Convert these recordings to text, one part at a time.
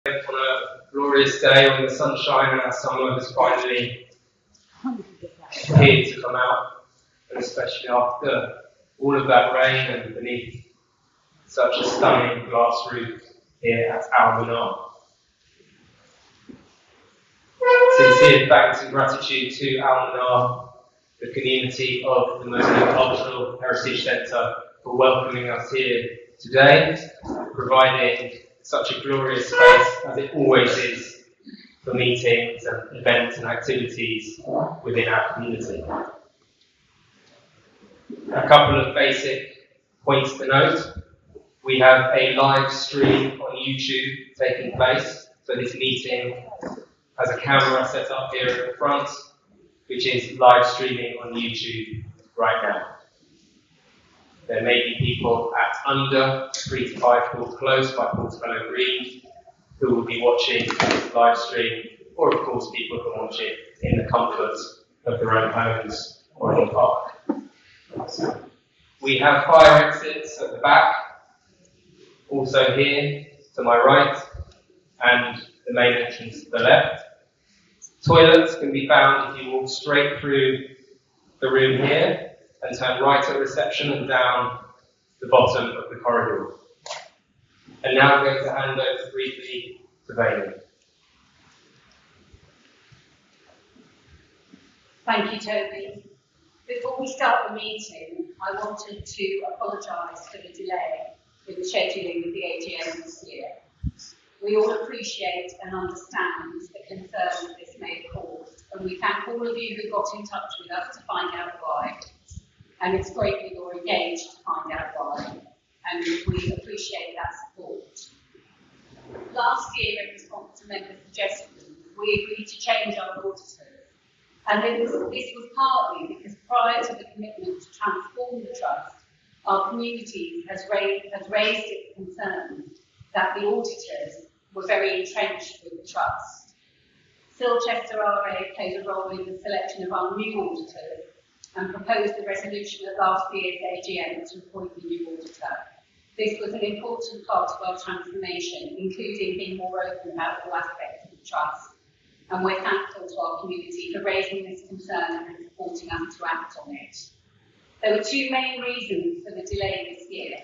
On a glorious day when the sunshine and our summer has finally appeared to come out, and especially after all of that rain and beneath such a stunning glass roof here at Almanar. Sincere thanks and gratitude to Almanar, the community of the Multicultural Heritage Centre, for welcoming us here today, providing such a glorious space as it always is for meetings and events and activities within our community. A couple of basic points to note. We have a live stream on YouTube taking place, so this meeting has a camera set up here at the front, which is live streaming on YouTube right now. There may be people at under 3 to 5 Port Close by Portobello Green who will be watching this live stream, or of course people can watch it in the comfort of their own homes or in the park. We have fire exits at the back, also here to my right, and the main entrance to the left. Toilets can be found if you walk straight through the room here and turn right at reception and down the bottom of the corridor. And now I'm going to hand over briefly to Bailey. Thank you, Toby. Before we start the meeting, I wanted to apologise for the delay in the scheduling of the AGM this year. We all appreciate and understand the concern this may have caused, and we thank all of you who got in touch with us to find out why. And it's great that you're engaged to find out why, and we appreciate that support. Last year, in response to member suggestions, we agreed to change our auditors, and this was partly because prior to the commitment to transform the trust, our community has raised its concerns that the auditors were very entrenched with the trust. Silchester RA played a role in the selection of our new auditors and proposed a resolution at last year's AGM to appoint the new auditor. This was an important part of our transformation, including being more open about all aspects of the trust, and we're thankful to our community for raising this concern and supporting us to act on it. There were two main reasons for the delay this year.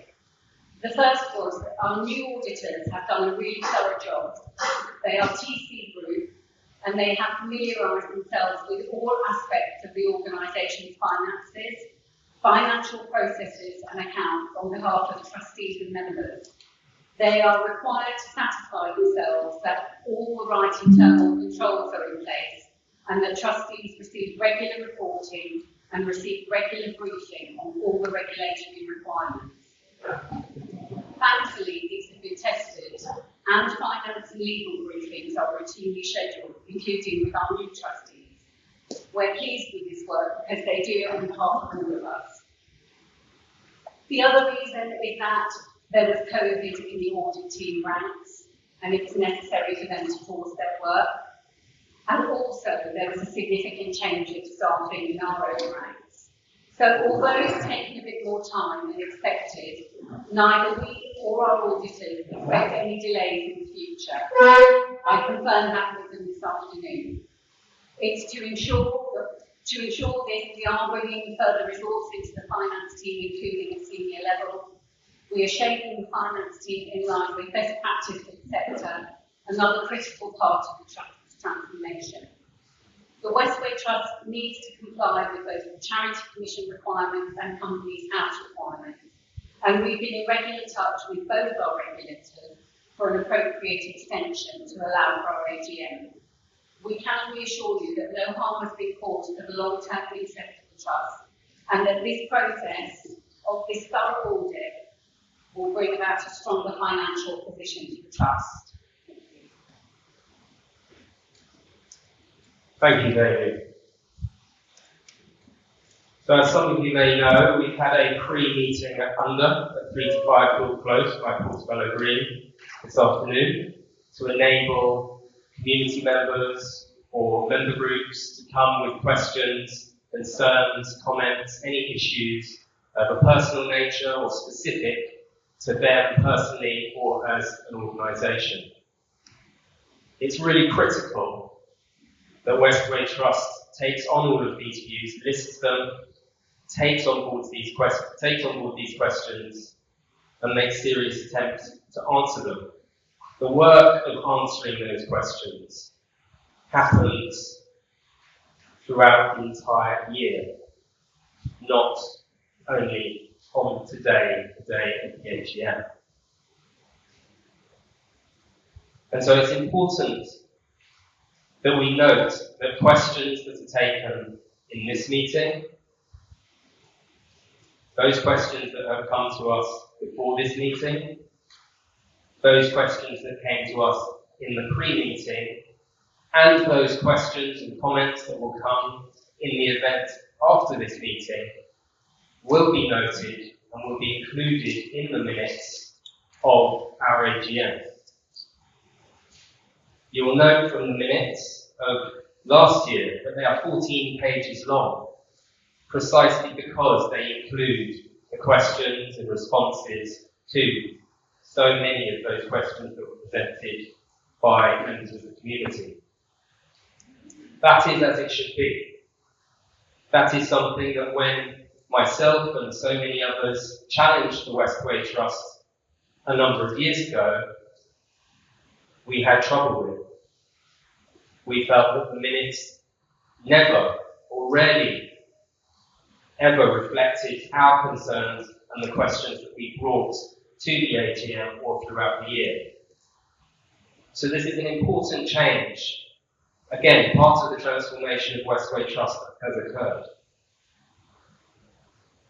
The first was that our new auditors have done a really thorough job. They are TC Group, and they have familiarised themselves with all aspects of the organisation's finances, financial processes and accounts on behalf of trustees and members. They are required to satisfy themselves that all the right internal controls are in place and that trustees receive regular reporting and receive regular briefing on all the regulatory requirements. Thankfully, these have been tested, and finance and legal briefings are routinely scheduled, including with our new trustees. We're pleased with this work because they do it on behalf of all of us. The other reason is that there was COVID in the audit team ranks, and it was necessary for them to pause their work. And also, there was a significant change in staffing in our own ranks. So, although it's taken a bit more time than expected, neither we or our auditors expect any delays in the future. I confirmed that with them this afternoon. It's to ensure this, we are bringing further resources to the finance team, including at senior level. We are shaping the finance team in line with best practice for the sector, another critical part of the trust's transformation. The Westway Trust needs to comply with both the Charity Commission requirements and Companies House requirements, and we've been in regular touch with both our regulators for an appropriate extension to allow for our AGM. We can reassure you that no harm has been caused to the long-term interest of the Trust, and that this process of this thorough audit will bring about a stronger financial position to the Trust. Thank you, David. So as some of you may know, we've had a pre-meeting at 3 to 5 Port Close by Portobello Green this afternoon to enable community members or member groups to come with questions, concerns, comments, any issues of a personal nature or specific to them personally or as an organisation. it's really critical that Westway Trust takes on all of these views, lists them, takes on board these questions, and makes serious attempts to answer them. The work of answering those questions happens throughout the entire year, not only on today, the day of the AGM. And so it's important that we note that questions that are taken in this meeting, those questions that have come to us before this meeting, those questions that came to us in the pre-meeting, and those questions and comments that will come in the event after this meeting will be noted and will be included in the minutes of our AGM. You will note from the minutes of last year that they are 14 pages long, precisely because they include the questions and responses to so many of those questions that were presented by members of the community. That is as it should be. That is something that when myself and so many others challenged the Westway Trust a number of years ago, we had trouble with. We felt that the minutes never or rarely ever reflected our concerns and the questions that we brought to the AGM or throughout the year. So this is an important change. Again, part of the transformation of Westway Trust that has occurred.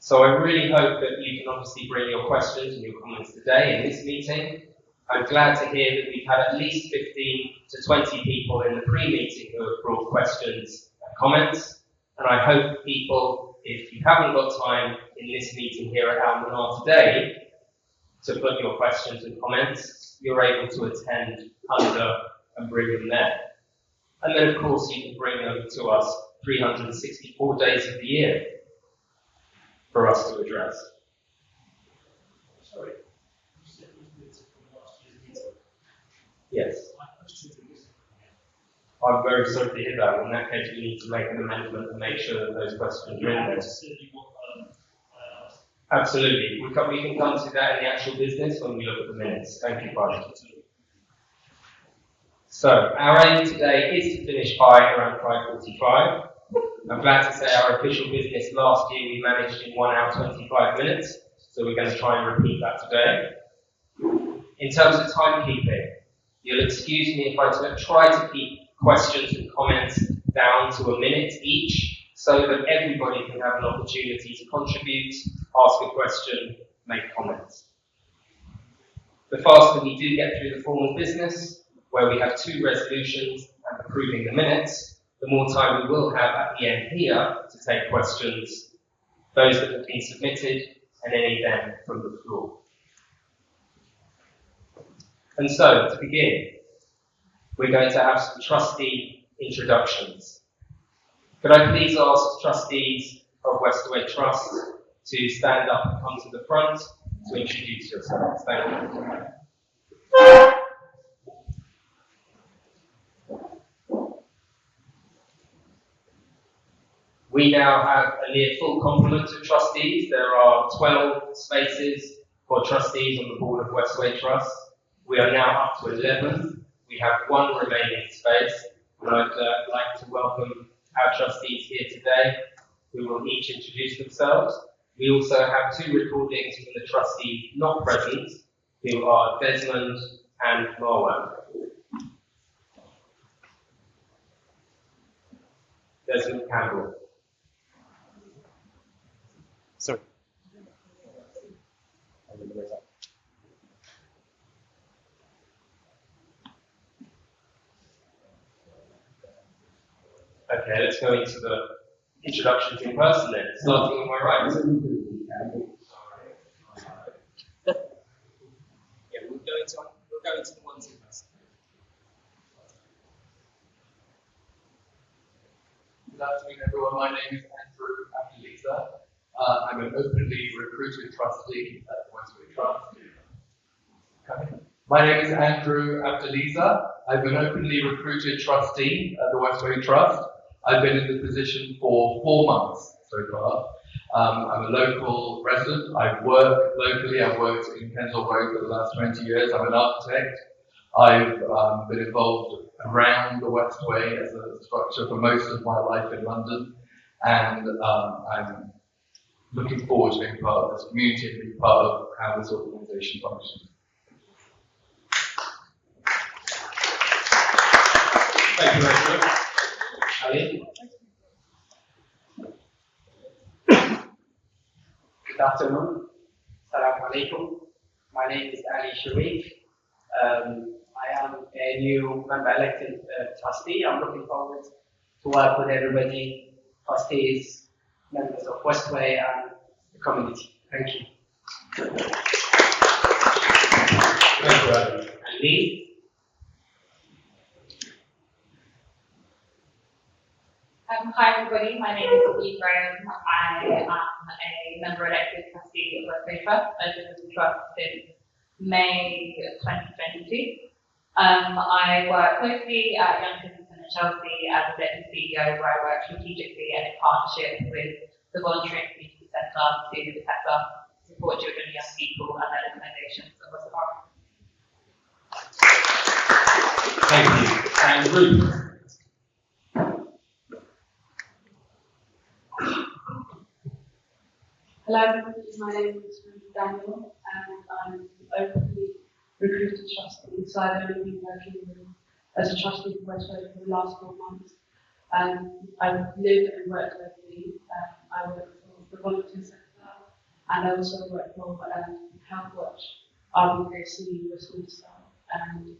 So I really hope that you can obviously bring your questions and your comments today in this meeting. I'm glad to hear that we've had at least 15 to 20 people in the pre-meeting who have brought questions and comments. And I hope people, if you haven't got time in this meeting here at Almanar today to put your questions and comments, you're able to attend under and bring them there. And then of course you can bring them to us 364 days of the year for us to address. Sorry, you said it was minutes from last year's meeting. Yes. My question is, I'm very sorry to hear that. In that case, we need to make an amendment and make sure that those questions are in there. Absolutely. We can come to that in the actual business when we look at the minutes. Thank you, Brian. So, our aim today is to finish by around 5:45. I'm glad to say our official business last year we managed in 1 hour 25 minutes, so we're going to try and repeat that today. In terms of timekeeping, you'll excuse me if I try to keep questions and comments down to a minute each, so that everybody can have an opportunity to contribute, ask a question, make comments. The faster we do get through the formal business, where we have 2 resolutions and approving the minutes, the more time we will have at the end here to take questions, those that have been submitted, and any then from the floor. And so, to begin, we're going to have some trustee introductions. Could I please ask trustees of Westway Trust to stand up and come to the front to introduce yourselves? Thank you. We now have a near full complement of trustees. There are 12 spaces for trustees on the board of Westway Trust. We are now up to 11. We have 1 remaining space, and I'd like to welcome our trustees here today, who will each introduce themselves. We also have 2 recordings from the trustees not present, who are Desmond and Marwan. Desmond Campbell. Sorry. Okay, let's go into the introductions in person then, starting on my right. Yeah, we'll go into the ones in person. Good afternoon, everyone. My name is Andrew Abdeliza. I'm an openly recruited trustee at Westway Trust. My name is Andrew Abdeliza. I've been openly recruited trustee at the Westway Trust. I've been in the position for 4 months so far. I'm a local resident. I've worked locally. I've worked in Kensal Road for the last 20 years. I'm an architect. I've been involved around the Westway as a structure for most of my life in London. And I'm looking forward to being part of this community and being part of how this organisation functions. Thank you very much. Ali? Good afternoon. Assalamu alaikum. My name is Ali Sharif. I am a new member elected trustee. I'm looking forward to work with everybody, trustees, members of Westway and the community. Thank you. Thank you, Ali. And Lee? Hi everybody, my name is Lee Graham. I am a member elected trustee of Westway Trust. I've been with the trust since May 2022. I work closely at Young Citizen at Chelsea as a deputy CEO, where I work strategically and in partnership with the Voluntary and Community Centre to set up, support children and young people and their organisations across the borough. Thank you. And Ruth? Hello, my name is Daniel, and I'm openly recruited trustee, so I've only been working as a trustee for Westway for the last 4 months. I live and work locally. I work for the volunteer sector, and I also work for Health Watch, RBKC, Westway staff, and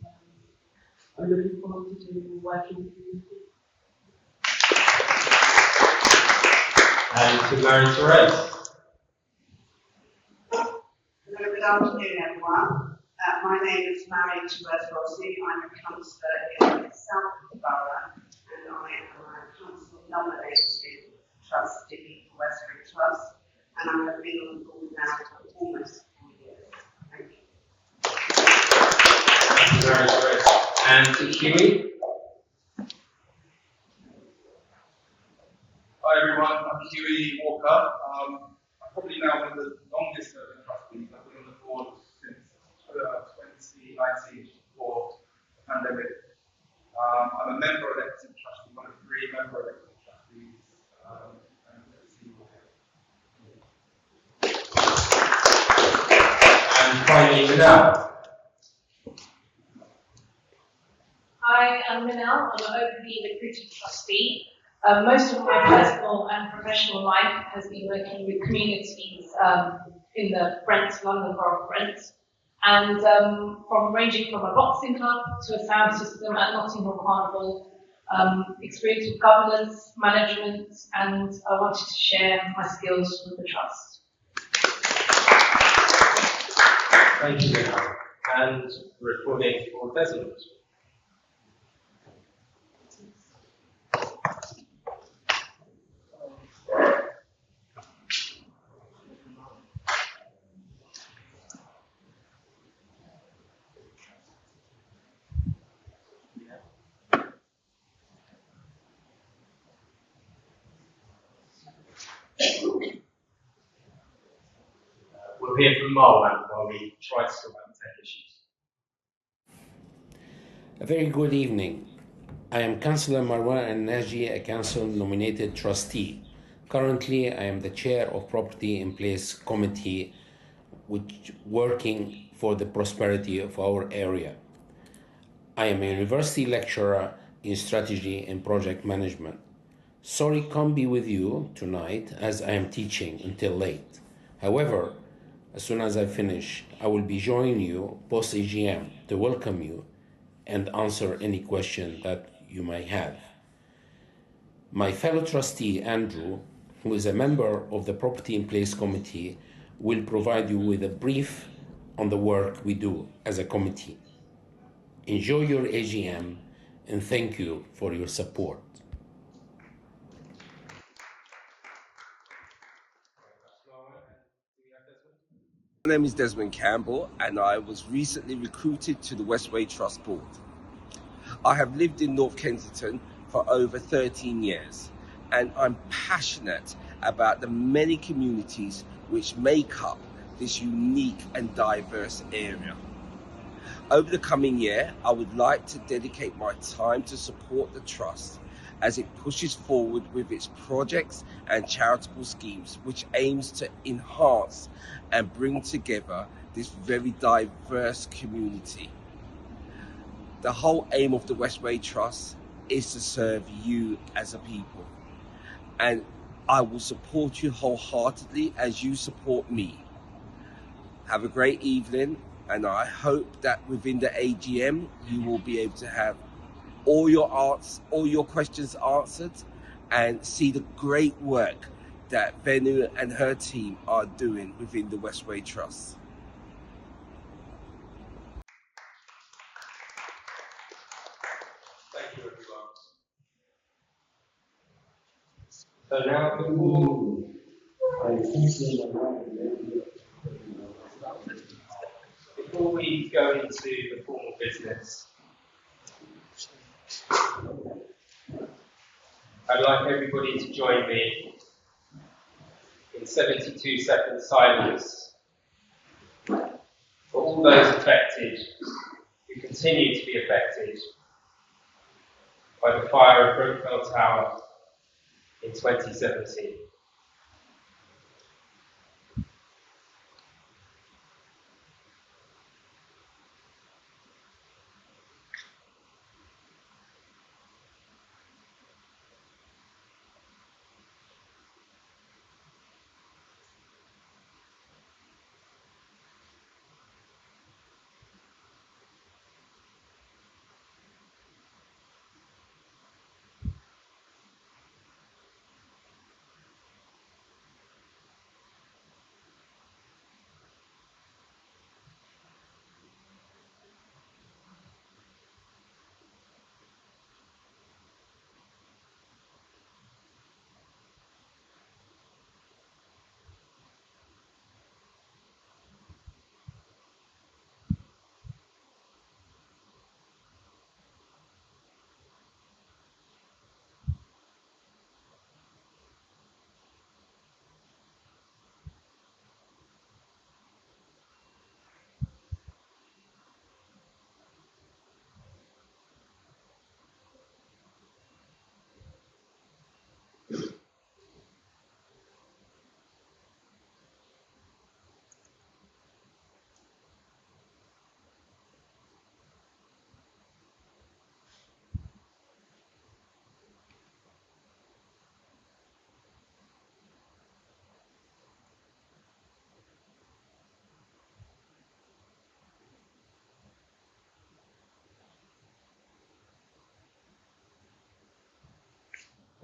I'm looking forward to doing working with the community. And to Mary Therese? Hello, good afternoon, everyone. My name is Mary Therese Rossi. I'm a councillor in South Borough, and I am a council nominated trustee for Westway Trust, and I have been on board now for almost 4 years. Thank you. Thank you, Mary Therese. And to Huey? Hi everyone, I'm Huey Walker. I'm probably now one of the longest serving trustees. I've been on the board since 2019 before the pandemic. I'm a member elected trustee, one of 3 member elected trustees. And let's see what And finally, Manal? Hi, I'm Minal. I'm an openly recruited trustee. Most of my personal and professional life has been working with communities in the London Borough of Brent, and ranging from a boxing club to a sound system at Notting Hill Carnival, experience with governance, management, and I wanted to share my skills with the trust. Thank you, Manal. And recording for Desmond. We'll hear from Marwan while we try to sort out the tech issues. A very good evening. I am Councillor Marwan Al-Naji, a council-nominated trustee. Currently, I am the chair of Property in Place Committee, which working for the prosperity of our area. I am a university lecturer in strategy and project management. Sorry can't be with you tonight as I am teaching until late. However, as soon as I finish, I will be joining you post AGM to welcome you and answer any question that you may have. My fellow trustee, Andrew, who is a member of the Property in Place Committee, will provide you with a brief on the work we do as a committee. Enjoy your AGM and thank you for your support. My name is Desmond Campbell, and I was recently recruited to the Westway Trust Board. I have lived in North Kensington for over 13 years, and I'm passionate about the many communities which make up this unique and diverse area. Over the coming year, I would like to dedicate my time to support the Trust as it pushes forward with its projects and charitable schemes, which aims to enhance and bring together this very diverse community. The whole aim of the Westway Trust is to serve you as a people, and I will support you wholeheartedly as you support me. Have a great evening, and I hope that within the AGM you will be able to have all your questions answered and see the great work that Venu and her team are doing within the Westway Trust. Thank you, everyone. So now, before we go into the formal business, I'd like everybody to join me in 72 seconds silence for all those affected who continue to be affected by the fire of Brookville Tower in 2017.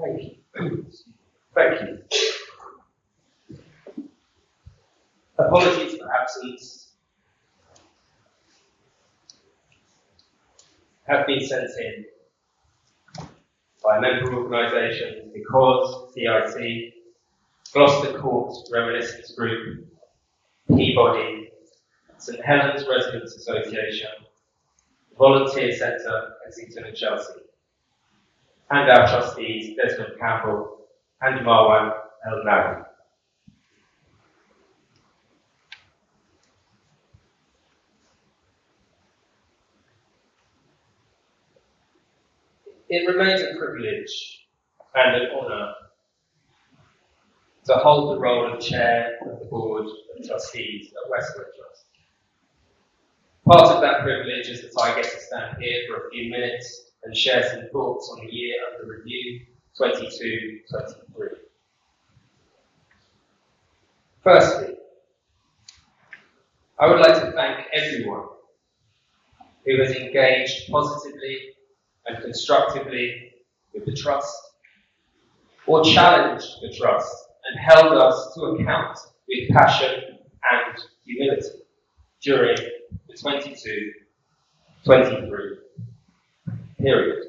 Thank you. Thank you. Apologies for absence have been sent in by member organisations because CIC, Gloucester Court Reminiscence Group, Peabody, St Helens Residents Association, Volunteer Centre, Kensington and Chelsea, and our trustees Desmond Campbell and Marwan El Nabi. It remains a privilege and an honour to hold the role of Chair of the Board of Trustees at Westway Trust. Part of that privilege is that I get to stand here for a few minutes and share some thoughts on the year under review, 22-23. Firstly, I would like to thank everyone who has engaged positively and constructively with the Trust, or challenged the Trust and held us to account with passion and humility during the 22-23 period.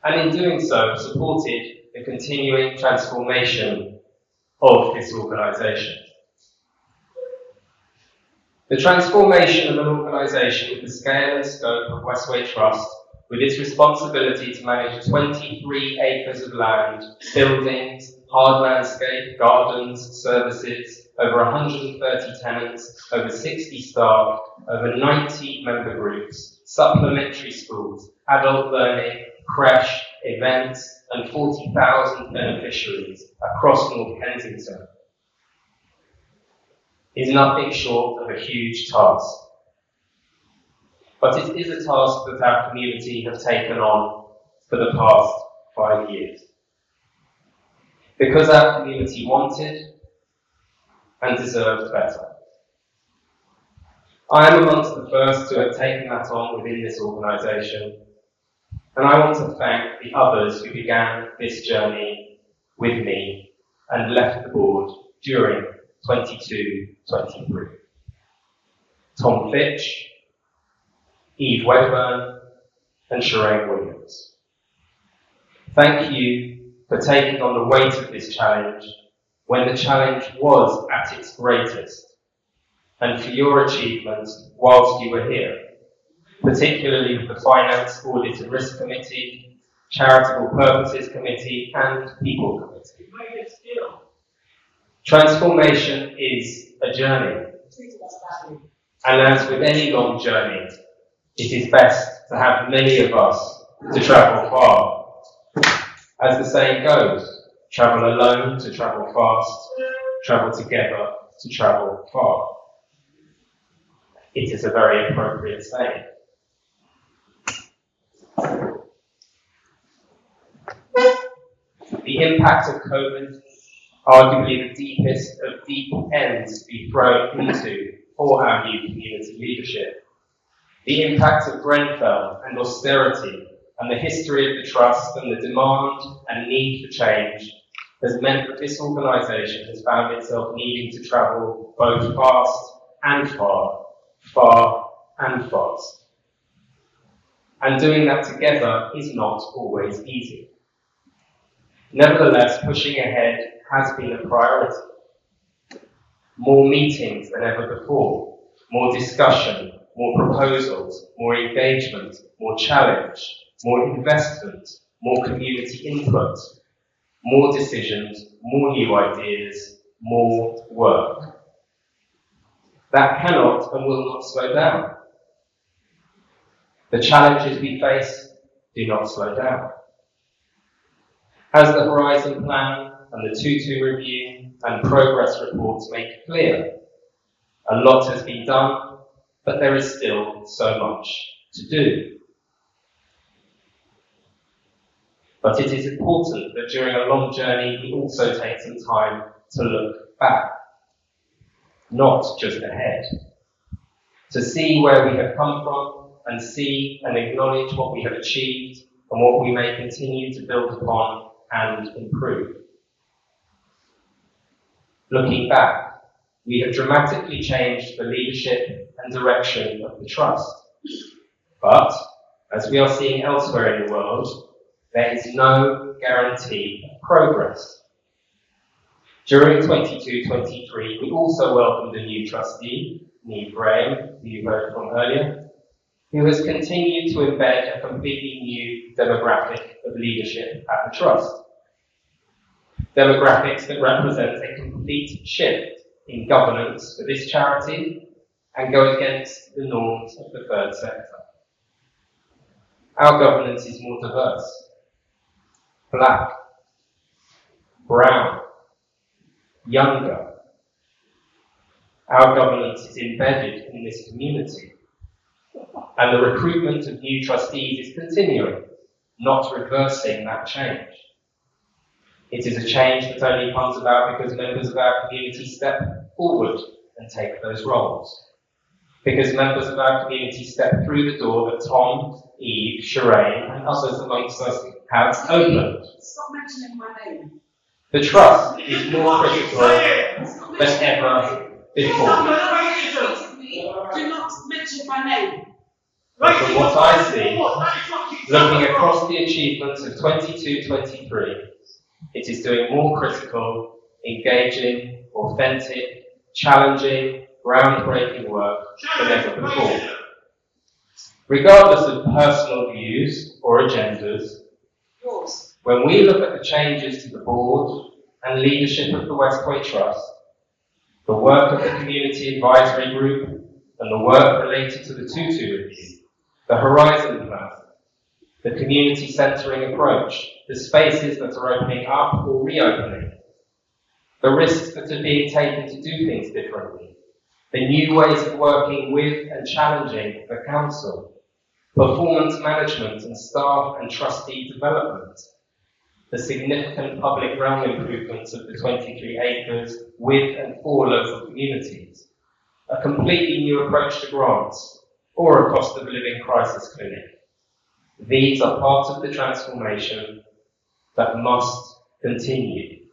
And in doing so, supported the continuing transformation of this organisation. The transformation of an organisation with the scale and scope of Westway Trust, with its responsibility to manage 23 acres of land, buildings, hard landscape, gardens, services, over 130 tenants, over 60 staff, over 90 member groups, supplementary schools, adult learning, creche, events, and 40,000 beneficiaries across North Kensington, is nothing short of a huge task. But it is a task that our community have taken on for the past 5 years. Because our community wanted and deserved better. I am amongst the first to have taken that on within this organisation, and I want to thank the others who began this journey with me and left the board during 22-23. Tom Fitch, Eve Wedderburn, and Shireen Williams. Thank you for taking on the weight of this challenge when the challenge was at its greatest, and for your achievements whilst you were here, particularly with the Finance, Audit and Risk Committee, Charitable Purposes Committee, and People Committee. Transformation is a journey, and as with any long journey, it is best to have many of us to travel far. As the saying goes, travel alone to travel fast, travel together to travel far. It is a very appropriate saying. The impact of COVID, arguably the deepest of deep ends to be thrown into for our new community leadership. The impact of Grenfell and austerity and the history of the trust and the demand and need for change has meant that this organisation has found itself needing to travel both fast and far, far and fast. And doing that together is not always easy. Nevertheless, pushing ahead has been a priority. More meetings than ever before, more discussion, more proposals, more engagement, more challenge, more investment, more community input, more decisions, more new ideas, more work. That cannot and will not slow down. The challenges we face do not slow down. As the Horizon Plan and the 2-2 review and progress reports make clear, a lot has been done, but there is still so much to do. But it is important that during a long journey we also take some time to look back, not just ahead, to see where we have come from and see and acknowledge what we have achieved and what we may continue to build upon and improve. Looking back, we have dramatically changed the leadership and direction of the Trust. But, as we are seeing elsewhere in the world, there is no guarantee of progress. During 22-23, we also welcomed a new trustee, Neve Graham, who you heard from earlier, who has continued to embed a completely new demographic of leadership at the Trust. Demographics that represent a complete shift in governance for this charity and go against the norms of the third sector. Our governance is more diverse. Black, brown, younger. Our governance is embedded in this community. And the recruitment of new trustees is continuing, not reversing that change. It is a change that only comes about because members of our community step forward and take those roles. Because members of our community step through the door that Tom, Eve, Shireen and others amongst us have opened. Stop mentioning my name. The Trust is more critical than ever before. Do not mention my name. But from what I see, looking across the achievements of 22-23, it is doing more critical engaging, authentic, challenging, groundbreaking work than ever before. Regardless of personal views or agendas, when we look at the changes to the board and leadership of the Westway Trust, the work of the Community Advisory Group, and the work related to the Tutu Review, the Horizon Plan, the community centering approach, the spaces that are opening up or reopening, the risks that are being taken to do things differently, the new ways of working with and challenging the council, performance management and staff and trustee development, the significant public realm improvements of the 23 acres with and for local communities, a completely new approach to grants, or a cost of living crisis clinic. These are part of the transformation that must continue.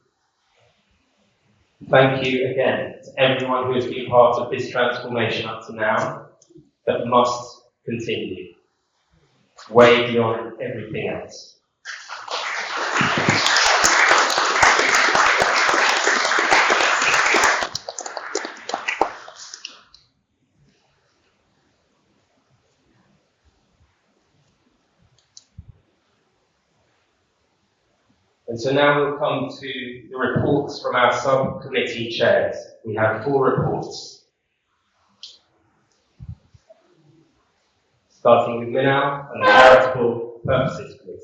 Thank you again to everyone who has been part of this transformation up to now, that must continue, way beyond everything else. And so now we'll come to the reports from our subcommittee chairs. We have 4 reports. Starting with Minal and the Charitable Purposes Committee.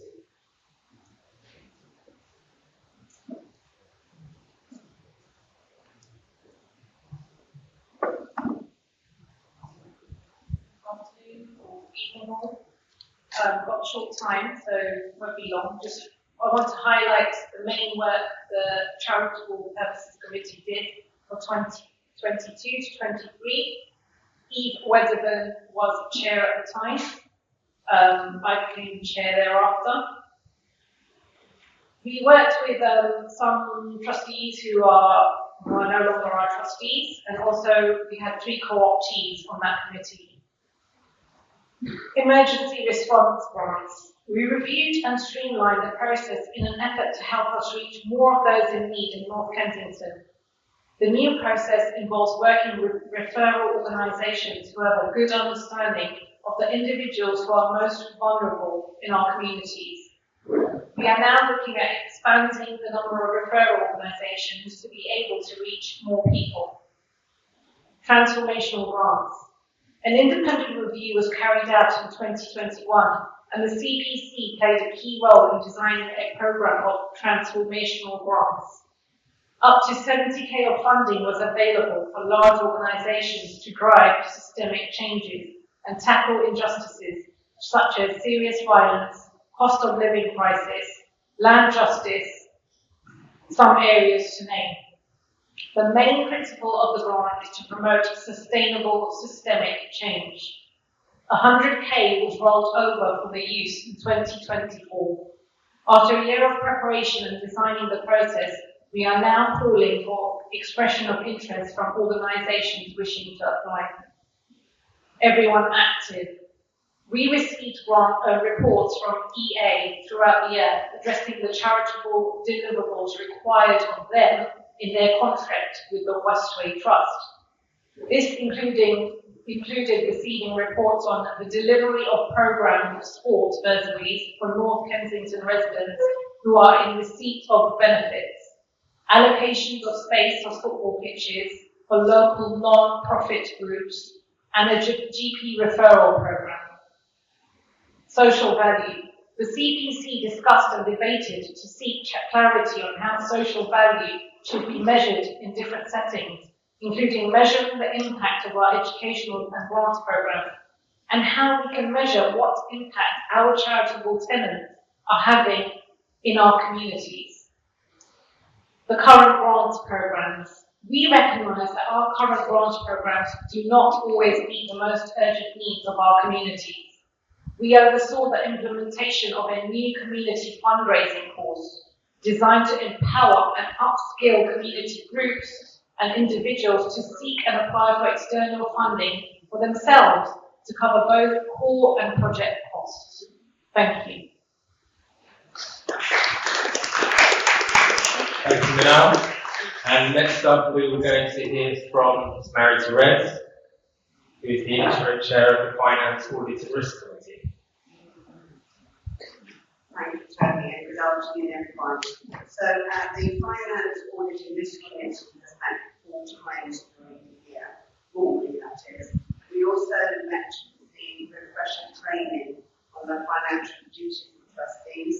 Afternoon or evening all. Got a short time, so it won't be long. I want to highlight the main work the Charitable Purposes Committee did for 2022 to 23. Eve Wedderburn was chair at the time. I became chair thereafter. We worked with some trustees who are no longer our trustees, and also we had 3 co-optees on that committee. Emergency response grants. We reviewed and streamlined the process in an effort to help us reach more of those in need in North Kensington. The new process involves working with referral organisations who have a good understanding of the individuals who are most vulnerable in our communities. We are now looking at expanding the number of referral organisations to be able to reach more people. Transformational grants. An independent review was carried out in 2021, and the CPC played a key role in designing a programme of transformational grants. Up to 70k of funding was available for large organisations to drive systemic changes and tackle injustices such as serious violence, cost of living crisis, land justice, some areas to name. The main principle of the grant is to promote sustainable systemic change. 100k was rolled over for the use in 2024. After a year of preparation and designing the process, we are now calling for expression of interest from organisations wishing to apply. Everyone active. We received reports from EA throughout the year addressing the charitable deliverables required of them in their contract with the Westway Trust. This included receiving reports on the delivery of programme sports bursaries for North Kensington residents who are in receipt of benefits, allocations of space for football pitches for local non-profit groups, and a GP referral programme. Social value. The CPC discussed and debated to seek clarity on how social value should be measured in different settings, including measuring the impact of our educational and grants programme, and how we can measure what impact our charitable tenants are having in our communities. The current grants programmes. We recognise that our current grants programmes do not always meet the most urgent needs of our communities. We oversaw the implementation of a new community fundraising course designed to empower and upskill community groups and individuals to seek and apply for external funding for themselves to cover both core and project costs. Thank you. Thank you, Minal. And next up, we were going to hear from Mary Therese, who is the interim chair of the Finance, Audit and Risk Committee. Thank you, Tony, and good afternoon, everyone. So, the Finance, Audit and Risk Committee has met 4 times during the year, formally that is. We also met the refresher training on the financial duties of trustees,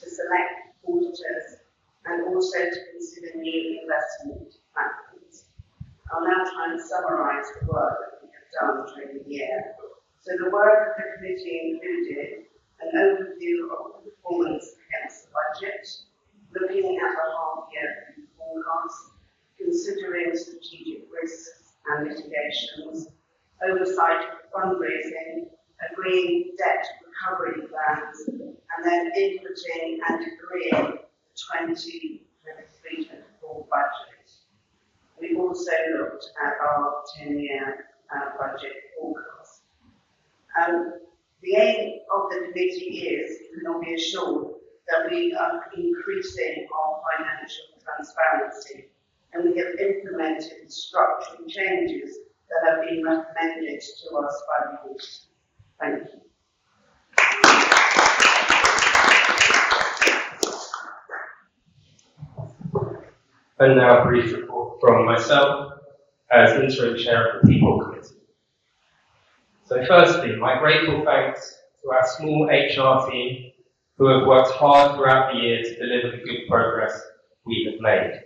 to select auditors, and also to consider new investment platforms. I'll now try and summarise the work that we have done during the year. So the work of the committee included an overview of the performance against the budget, looking at the half-year forecast, considering strategic risks and mitigations, oversight of fundraising, agreeing debt recovery plans, and then inputting and agreeing the 2023-24 budget. We also looked at our 10-year budget forecast. The aim of the committee is, you can all be assured, that we are increasing our financial transparency, and we have implemented structural changes that have been recommended to us by the board. Thank you. And now a brief report from myself as interim chair of the People Committee. So firstly, my grateful thanks to our small HR team who have worked hard throughout the year to deliver the good progress we have made.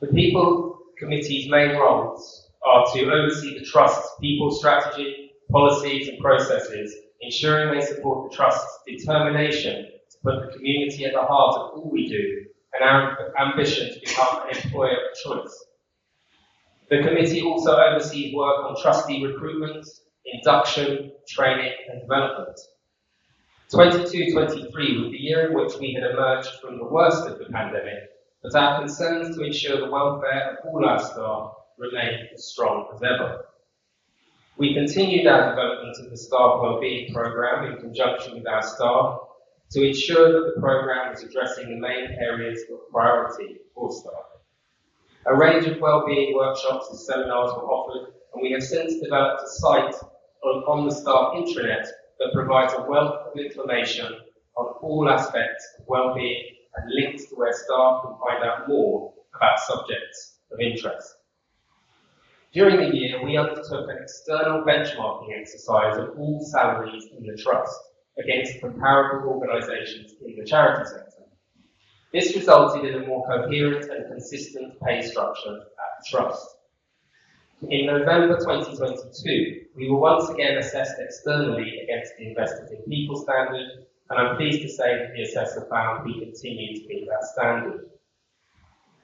The People Committee's main roles are to oversee the Trust's people strategy, policies and processes, ensuring they support the Trust's determination to put the community at the heart of all we do and our ambition to become an employer of choice. The committee also oversees work on trustee recruitment, induction, training and development. 22-23 was the year in which we had emerged from the worst of the pandemic, but our concerns to ensure the welfare of all our staff remained as strong as ever. We continued our development of the staff wellbeing programme in conjunction with our staff to ensure that the programme was addressing the main areas of priority for staff. A range of wellbeing workshops and seminars were offered, and we have since developed a site on the staff intranet that provides a wealth of information on all aspects of wellbeing and links to where staff can find out more about subjects of interest. During the year, we undertook an external benchmarking exercise of all salaries in the Trust against comparable organisations in the charity sector. This resulted in a more coherent and consistent pay structure at the Trust. In November 2022, we were once again assessed externally against the Invested in People standard, and I'm pleased to say that the assessor found we continue to meet that standard.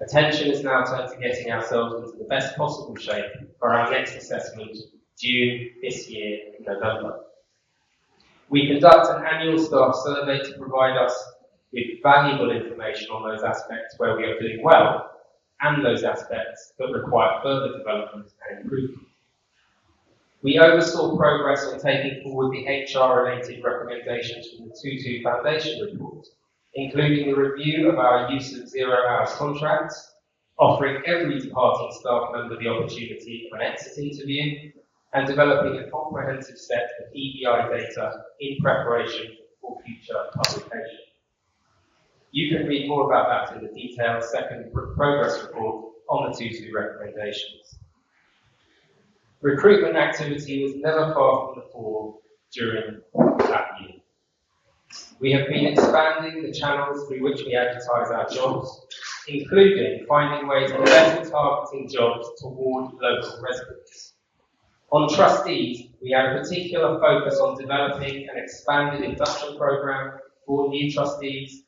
Attention is now turned to getting ourselves into the best possible shape for our next assessment due this year in November. We conduct an annual staff survey to provide us with valuable information on those aspects where we are doing well and those aspects that require further development and improvement. We oversaw progress on taking forward the HR-related recommendations from the Tutu Foundation report, including the review of our use of zero-hours contracts, offering every departing staff member the opportunity of an exit interview, and developing a comprehensive set of EDI data in preparation for future publication. You can read more about that in the detailed second progress report on the Tutu recommendations. Recruitment activity was never far from the fore during that year. We have been expanding the channels through which we advertise our jobs, including finding ways of better targeting jobs toward local residents. On trustees, we had a particular focus on developing an expanded induction programme for new trustees,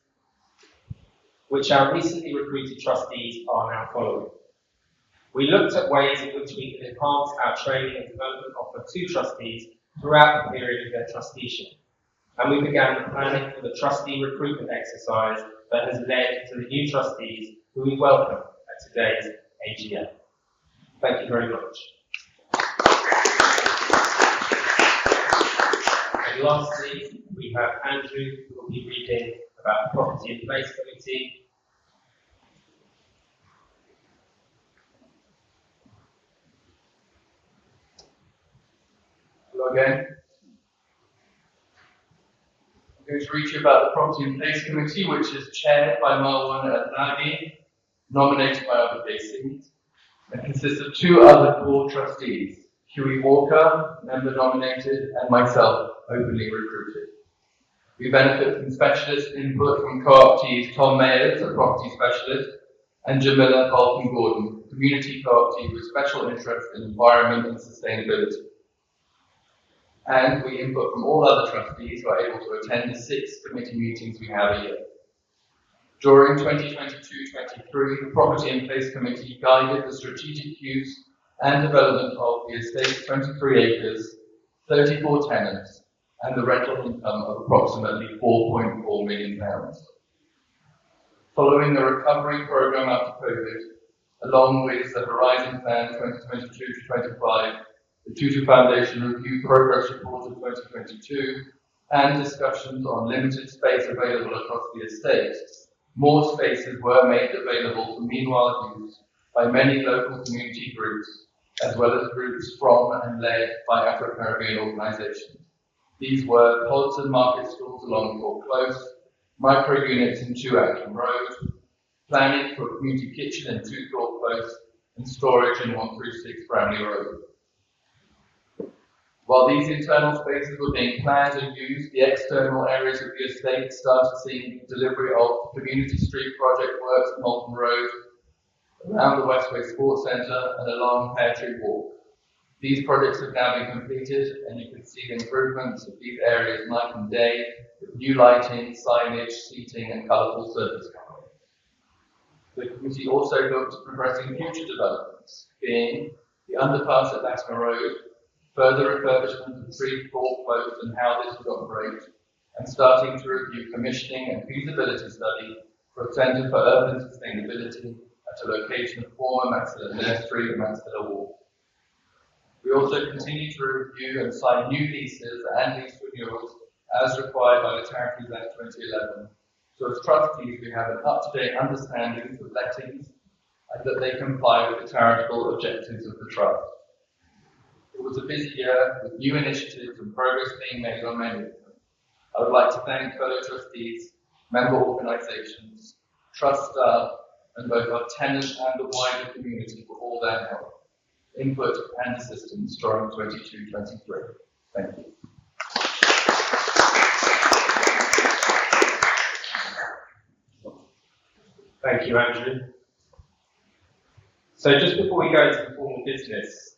which our recently recruited trustees are now following. We looked at ways in which we could enhance our training and development offer to trustees throughout the period of their trusteeship, and we began the planning for the trustee recruitment exercise that has led to the new trustees who we welcome at today's AGM. Thank you very much. And lastly, we have Andrew, who will be reading about the Property in Place Committee. Hello again. I'm going to read you about the Property and Place Committee, which is chaired by Marwan Adnani, nominated by other PCs, and consists of two other core trustees, Huey Walker, member nominated, and myself, openly recruited. We benefit from specialist input from co-optees Tom Mayers, a property specialist, and Jamila Balkan-Gordon, community co-optee with special interest in environment and sustainability. And we input from all other trustees who are able to attend the 6 committee meetings we have a year. During 2022-23, the Property and Place Committee guided the strategic use and development of the estate's 23 acres, 34 tenants, and the rental income of approximately £4.4 million. Following the recovery programme after COVID, along with the Horizon Plan 2022-25, the Tutor Foundation Review Progress Report of 2022, and discussions on limited space available across the estate, more spaces were made available for meanwhile use by many local community groups, as well as groups from and led by Afro-Caribbean organisations. These were pods and market stalls along Port Close, micro units in 2 Acton Road, planning for a community kitchen in 2 Thorpe Close, and storage in 136 Bramley Road. While these internal spaces were being planned and used, the external areas of the estate started seeing delivery of community street project works at Malton Road, around the Westway Sports Centre and along Pear Tree Walk. These projects have now been completed, and you can see the improvements of these areas night and day with new lighting, signage, seating and colourful surface colour. The committee also looked at progressing future developments, being the underpass at Latimer Road, further refurbishment of 3 Thorpe Close and how this would operate, and starting to review commissioning and feasibility study for a Centre for Urban Sustainability at a location of former Maxilla Nursery and Maxilla Walk. We also continue to review and sign new leases and lease renewals as required by the Charities Act 2011. So as trustees, we have an up-to-date understanding of lettings and that they comply with the charitable objectives of the trust. It was a busy year with new initiatives and progress being made on many of them. I would like to thank fellow trustees, member organisations, trust staff, and both our tenants and the wider community for all their help, input and assistance during 22-23. Thank you. Thank you, Andrew. So just before we go into the formal business,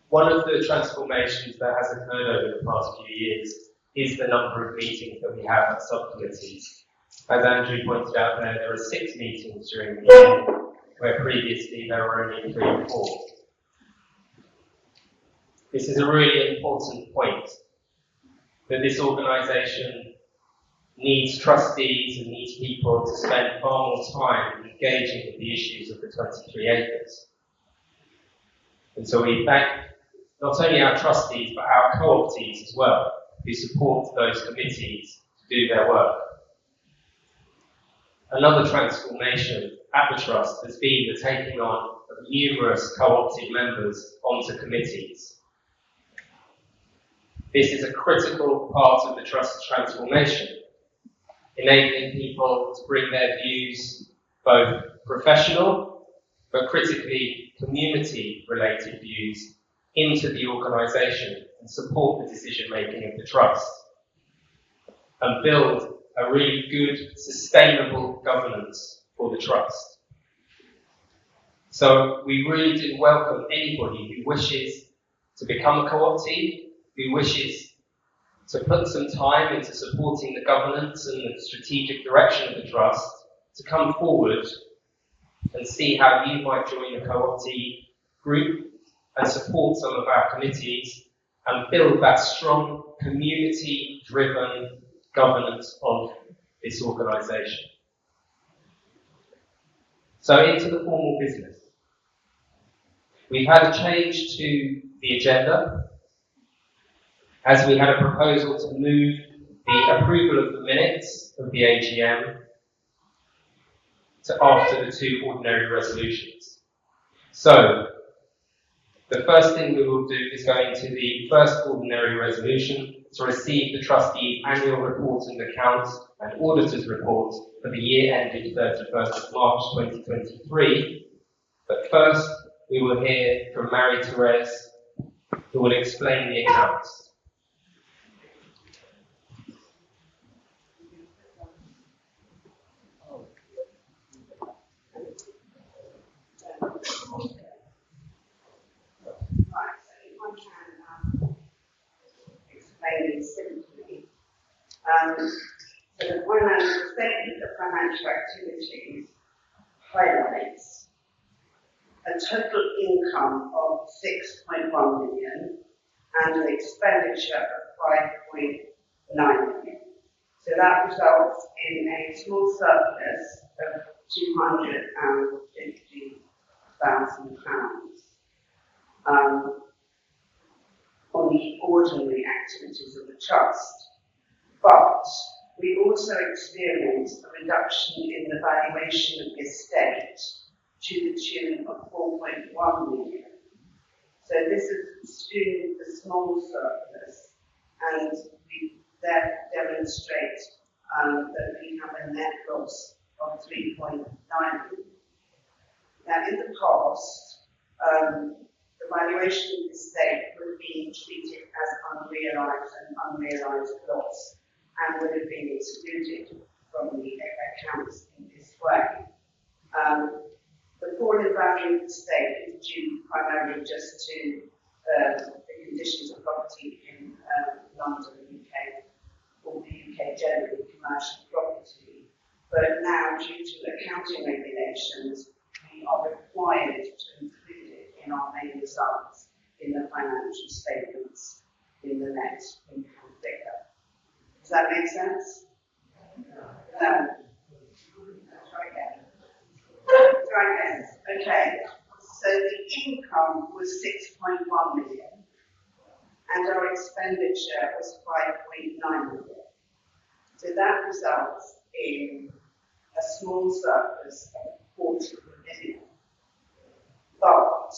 one of the transformations that has occurred over the past few years is the number of meetings that we have at subcommittees. As Andrew pointed out there are 6 meetings during the year, where previously there were only 3 or 4. This is a really important point, that this organisation needs trustees and needs people to spend far more time engaging with the issues of the 23 acres. And so we thank not only our trustees, but our co-optees as well, who support those committees to do their work. Another transformation at the Trust has been the taking on of numerous co-opted members onto committees. This is a critical part of the Trust's transformation, enabling people to bring their views, both professional, but critically community-related views, into the organisation and support the decision-making of the Trust, and build a really good, sustainable governance for the Trust. So we really do welcome anybody who wishes to become a co-optee, who wishes to put some time into supporting the governance and the strategic direction of the Trust, to come forward and see how you might join the co-optee group and support some of our committees and build that strong community-driven governance of this organisation. So into the formal business. We've had a change to the agenda, as we had a proposal to move the approval of the minutes of the AGM to after the 2 ordinary resolutions. So, The first thing we will do is go into the first ordinary resolution to receive the trustees' annual reports and accounts and auditors' reports for the year ended 31st of March 2023. But first, we will hear from Marie-Therese, who will explain the accounts. Right, so if I can explain it simply. So the financial statement of financial activities highlights a total income of 6.1 million and an expenditure of 5.9 million. So that results in a small surplus of £250,000 on the ordinary activities of the trust. But we also experienced a reduction in the valuation of the estate to the tune of 4.1 million. So this is assumed a small surplus, and we therefore demonstrate that we have a net loss of 3.9 million. Now, in the past, the valuation of the estate would have been treated as unrealised and unrealised loss and would have been excluded from the accounts in this way. The fall in value of the estate is due primarily just to the conditions of property in London, UK, or the UK generally, commercial property. But now, due to accounting regulations, we are required to include it in our main results in the financial statements in the net income figure. Does that make sense? No. Try again. Okay. So the income was 6.1 million and our expenditure was 5.9 million. So that results in a small surplus of 40 million. But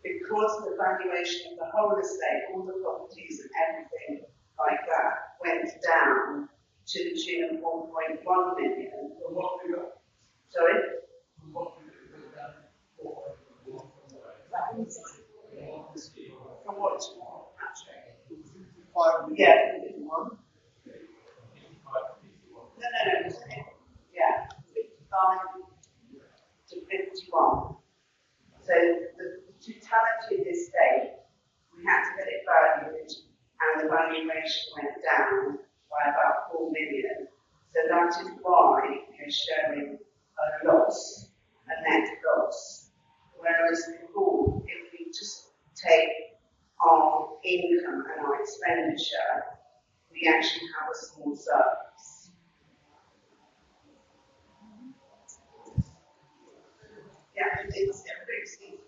because the valuation of the whole estate, all the properties and everything like that, went down to the tune of 1.1 million. Sorry? From what? Yeah. No. Yeah. 55 to 51. So the totality of the estate, we had to get it valued, and the valuation went down by about 4 million. So that is why we're showing a loss, a net loss. Whereas before, if we just take our income and our expenditure, we actually have a small surplus. Yeah, it's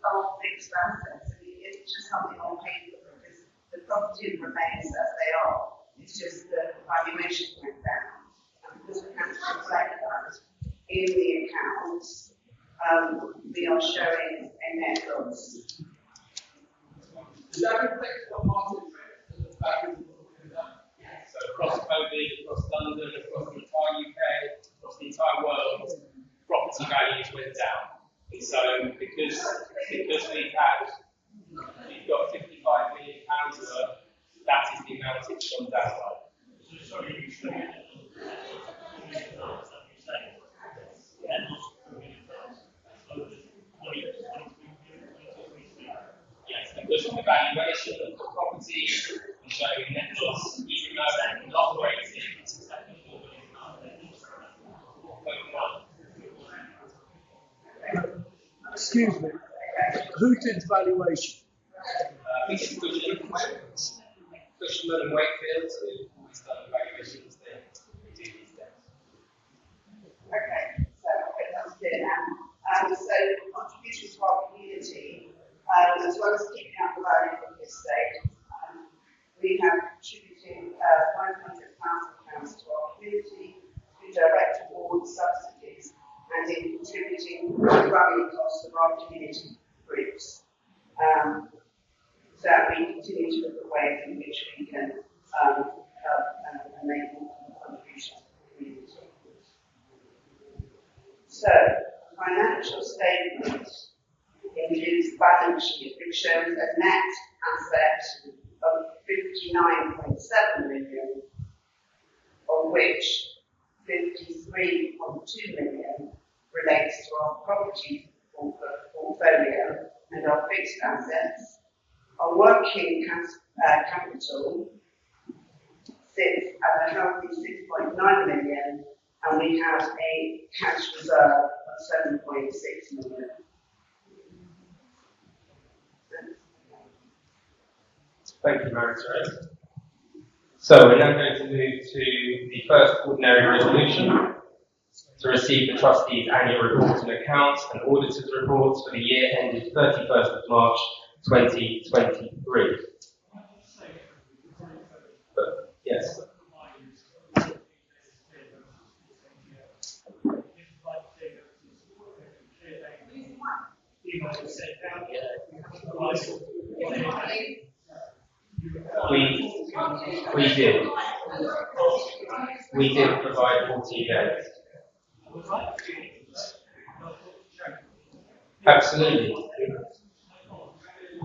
all fixed assets. It's just something on paper because the property remains as they are. It's just the valuation went down. And because we can't reflect that in the accounts, we are showing a net loss. Does that reflect what Martin said at the back of the book? So across COVID, across London, across the entire UK, across the entire world, property values went down. And so because we've got £55 million worth, that is the amount it's gone down by. Yes, because of the valuation of the property, we're showing a net loss, even though it's not operating. Excuse me, who did the valuation? This is Cushman and Wakefield, who always done evaluations there. We do these days. Okay, so I think that's clear now. So contribution to our community, as well as keeping up the value of the estate, we have contributed £500,000 to our community through direct awards, subsidies, and in contributing to the running costs of our community groups. continue to look at ways in which we can help and make more contributions to the community. So, financial statement includes the balance sheet, which shows a net asset of 59.7 million, of which 53.2 million relates to our property portfolio and our fixed assets. Our working capital sits at a healthy 6.9 million, and we have a cash reserve of 7.6 million. Thank you, Mary-Therese. So we're now going to move to the first ordinary resolution to receive the trustees' annual reports and accounts and auditors' reports for the year ended 31st of March 2023. Yes. We did. We did provide 14 days. Absolutely.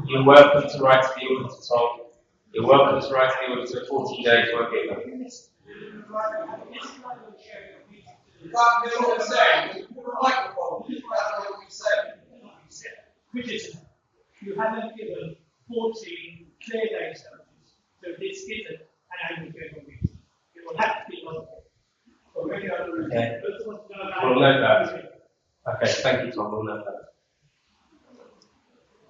You're welcome to write to the auditor, Tom. You're welcome to write to the auditor 14 days won't give them. You haven't given 14 clear days notice, so this isn't an annual general meeting. It will have to be local. Okay. We'll note that. Okay, thank you, Tom. We'll note that.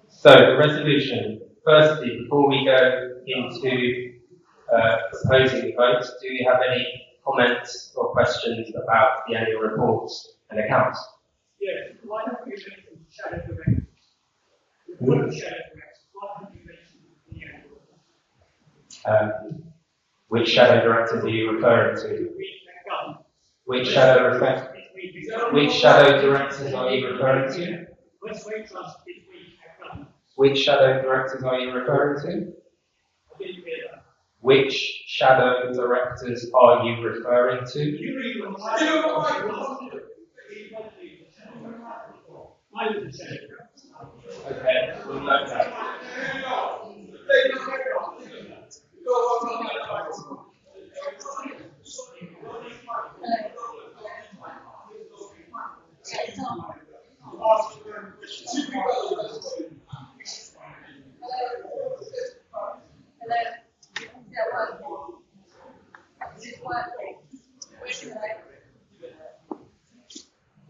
So the resolution. Firstly, before we go into proposing the vote, do you have any comments or questions about the annual reports and accounts? Yes. Why don't we mention shadow directors? What are shadow directors? Why don't you mention the annual report? Which shadow directors are you referring to? Which shadow directors are you referring to? Westway Trust is weak at governance. Which shadow directors are you referring to? I didn't hear that. Which shadow directors are you referring to? You read them. I was a shadow director. Okay, we'll note that.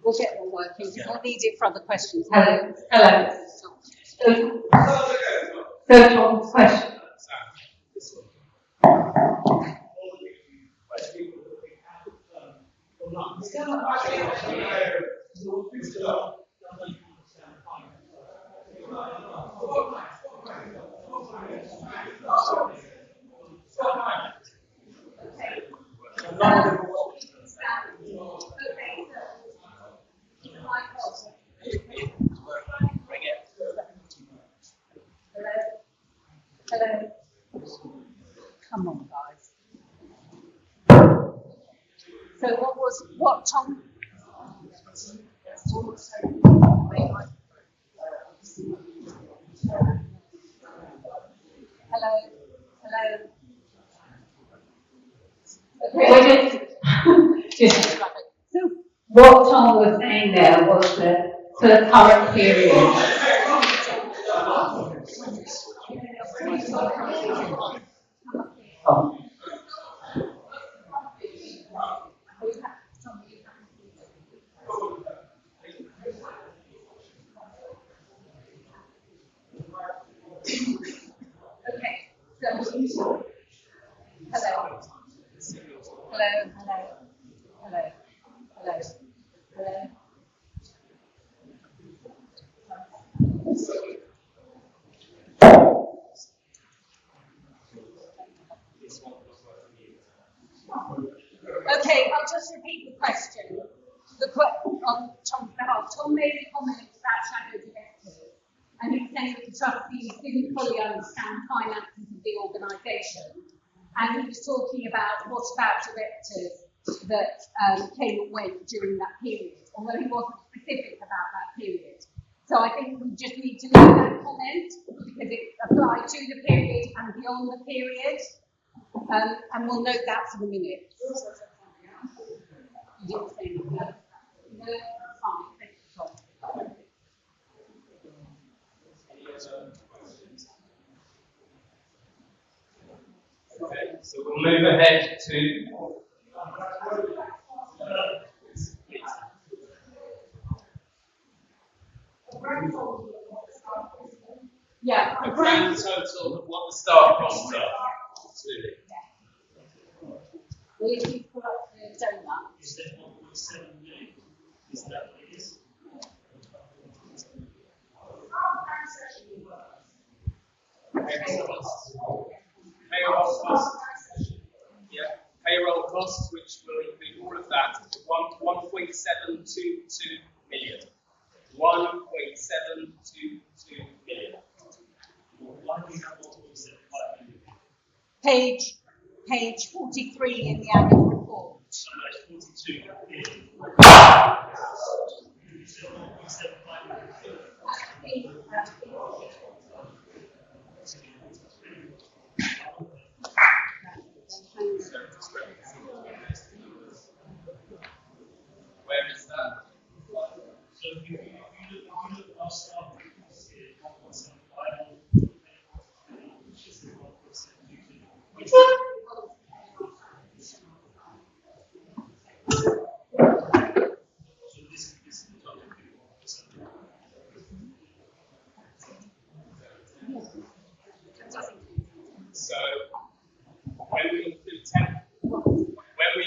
We'll get them working. We'll need it for other questions. Hello. So Tom's question. Hello. Come on, guys. So what, Tom? Hello. Okay, just what Tom was saying there was that for the current period. Oh. Hello. Okay, I'll just repeat the question. On Tom's behalf, Tom made a comment about shadow directors, and he saying that the trustees didn't fully understand the finances of the organisation, and he was talking about what about directors that came and went during that period, although he wasn't specific about that period. So I think we just need to leave that comment because it applied to the period and beyond the period, and we'll note that for the minute. You didn't say anything. No, that's fine. Thank you, Tom. Okay, so we'll move ahead to yeah, a grand total of what the staff costs are. Absolutely. Will you put up the donut? Is that 1.7 million? Is that what it is? Payroll costs. Yeah, payroll costs, which will include all of that, 1.722 million. 1.722 million. Why do we have 1.75 million? Page 43 in the annual report. So that's 42 million. 1.75 million. Where is that? So if you look at our staff costs here, 1.75 which is the 1.722, which is so this is the total 1%. So when we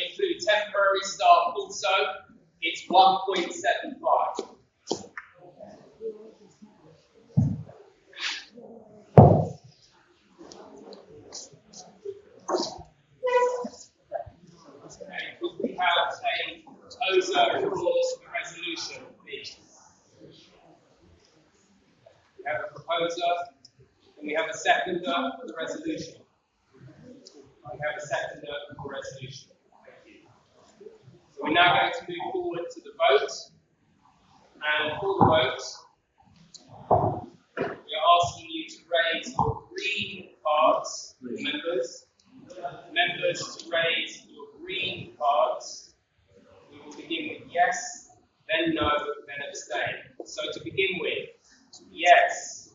include temporary staff also, it's 1.75. Could we have a proposer for the resolution, please? We have a proposer, and we have a seconder for the resolution. We have a seconder for the resolution. Thank you. So we're now going to move forward to the vote. And for the vote, we are asking you to raise your green cards, members. Members to raise your green cards. We will begin with yes, then no, then abstain. So to begin with, yes.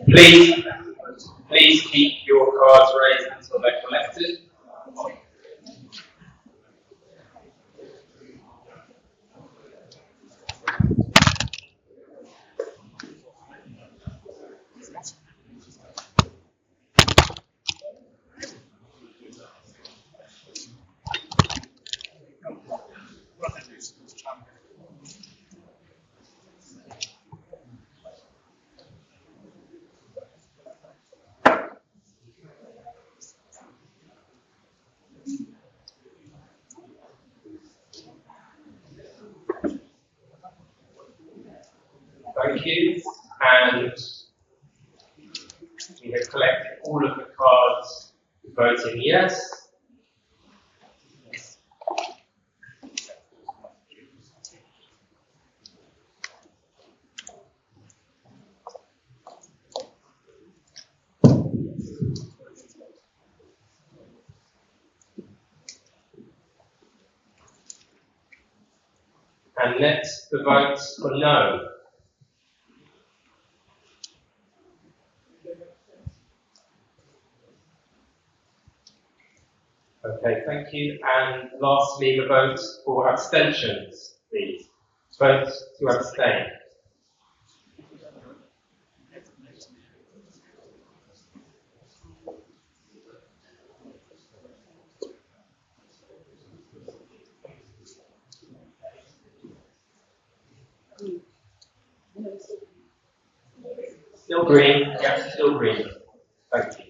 Please keep your cards raised until they're collected. Thank you. And we have collected all of the cards voting yes. And next, the votes for no. Okay, thank you. And lastly, the votes for abstentions, please. Votes to abstain. Still green, yeah, still green. Thank you.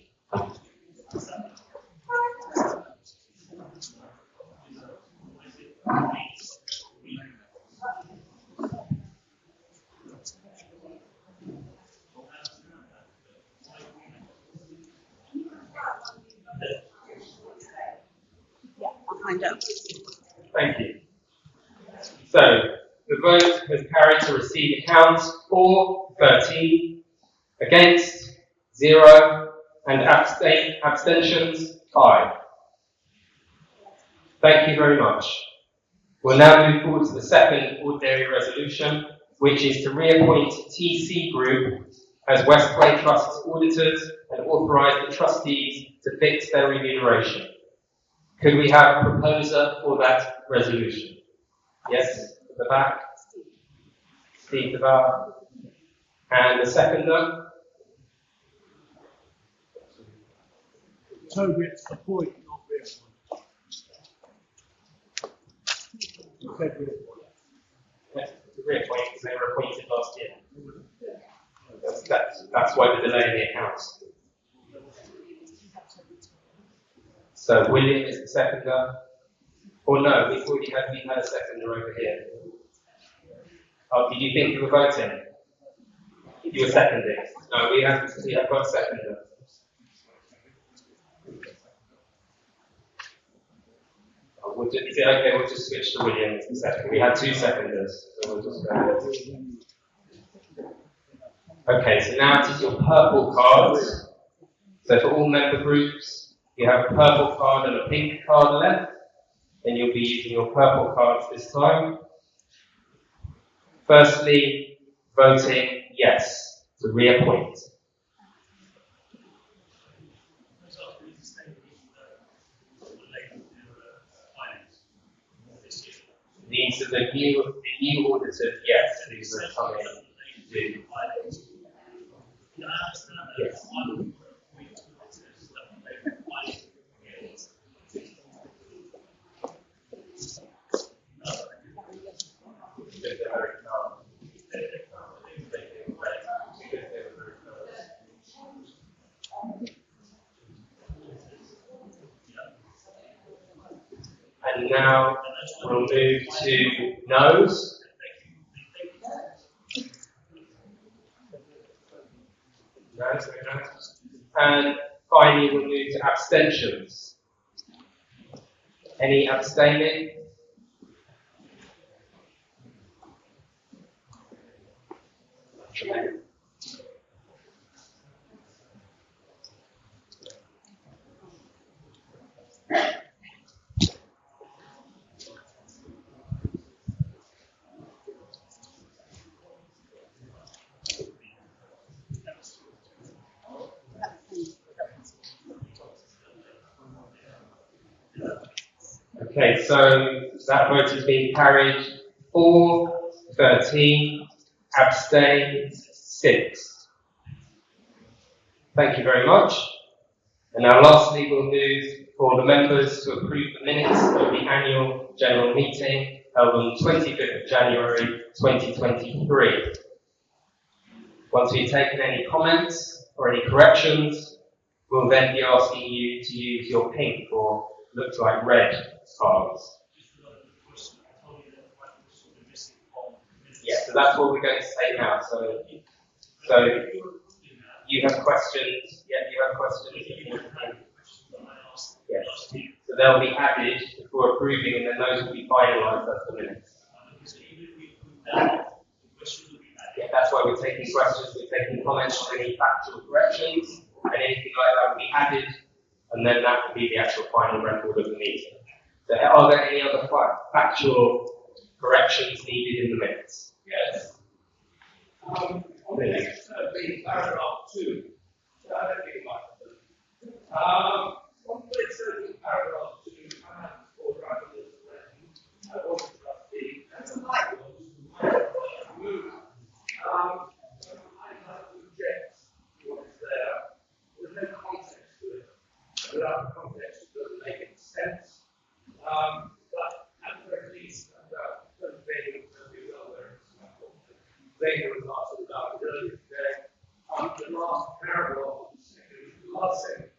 signed up. Thank you. So, the vote has carried to receive accounts for 13, against 0, and abstentions 5. Thank you very much. We'll now move forward to the second ordinary resolution, which is to reappoint TC Group as Westway Trust's auditors and authorise the trustees to fix their remuneration. Could we have a proposer for that resolution? Yes, at the back. Steve Devar. And the seconder? Toby, it's the point, not this one. Yes, to reappoint because they were appointed last year. That's why the delay in the accounts. So William is the seconder. Or no, we've had a seconder over here. Oh, did you think you were voting? You were seconding. No, we have got a seconder. Is it okay? We'll just switch to William as the second. We had 2 seconders, so we'll just go ahead. Okay, so now it is your purple cards. So for all member groups, you have a purple card and a pink card left. Then you'll be using your purple cards this time. Firstly, voting yes to reappoint. These are the new auditors, yes, these are coming to do. Yes. And now we'll move to no's. And finally we'll move to abstentions. Any abstaining? Okay, so that vote has been carried 4, 13, abstain 6. Thank you very much. And now lastly we'll move for the members to approve the minutes of the annual general meeting held on 25th of January 2023. Once we've taken any comments or any corrections, we'll then be asking you to use your pink or looks like red cards. Yeah, so that's what we're going to say now. So you have questions. Yeah, you have questions. Yes. So they'll be added before approving, and then those will be finalised as the minutes. Yeah, that's why we're taking questions. We're taking comments on any factual corrections, and anything like that will be added, and then that will be the actual final record of the meeting. So are there any other factual corrections needed in the minutes? Yes. On the next paragraph 2, on page 13, paragraph 2, I have four paragraphs I was a trustee, that's a mic. I have to object to what is there. There's no context to it. Without context, it doesn't make any sense. But at the very least, later was also about earlier today. The last paragraph of the last sentence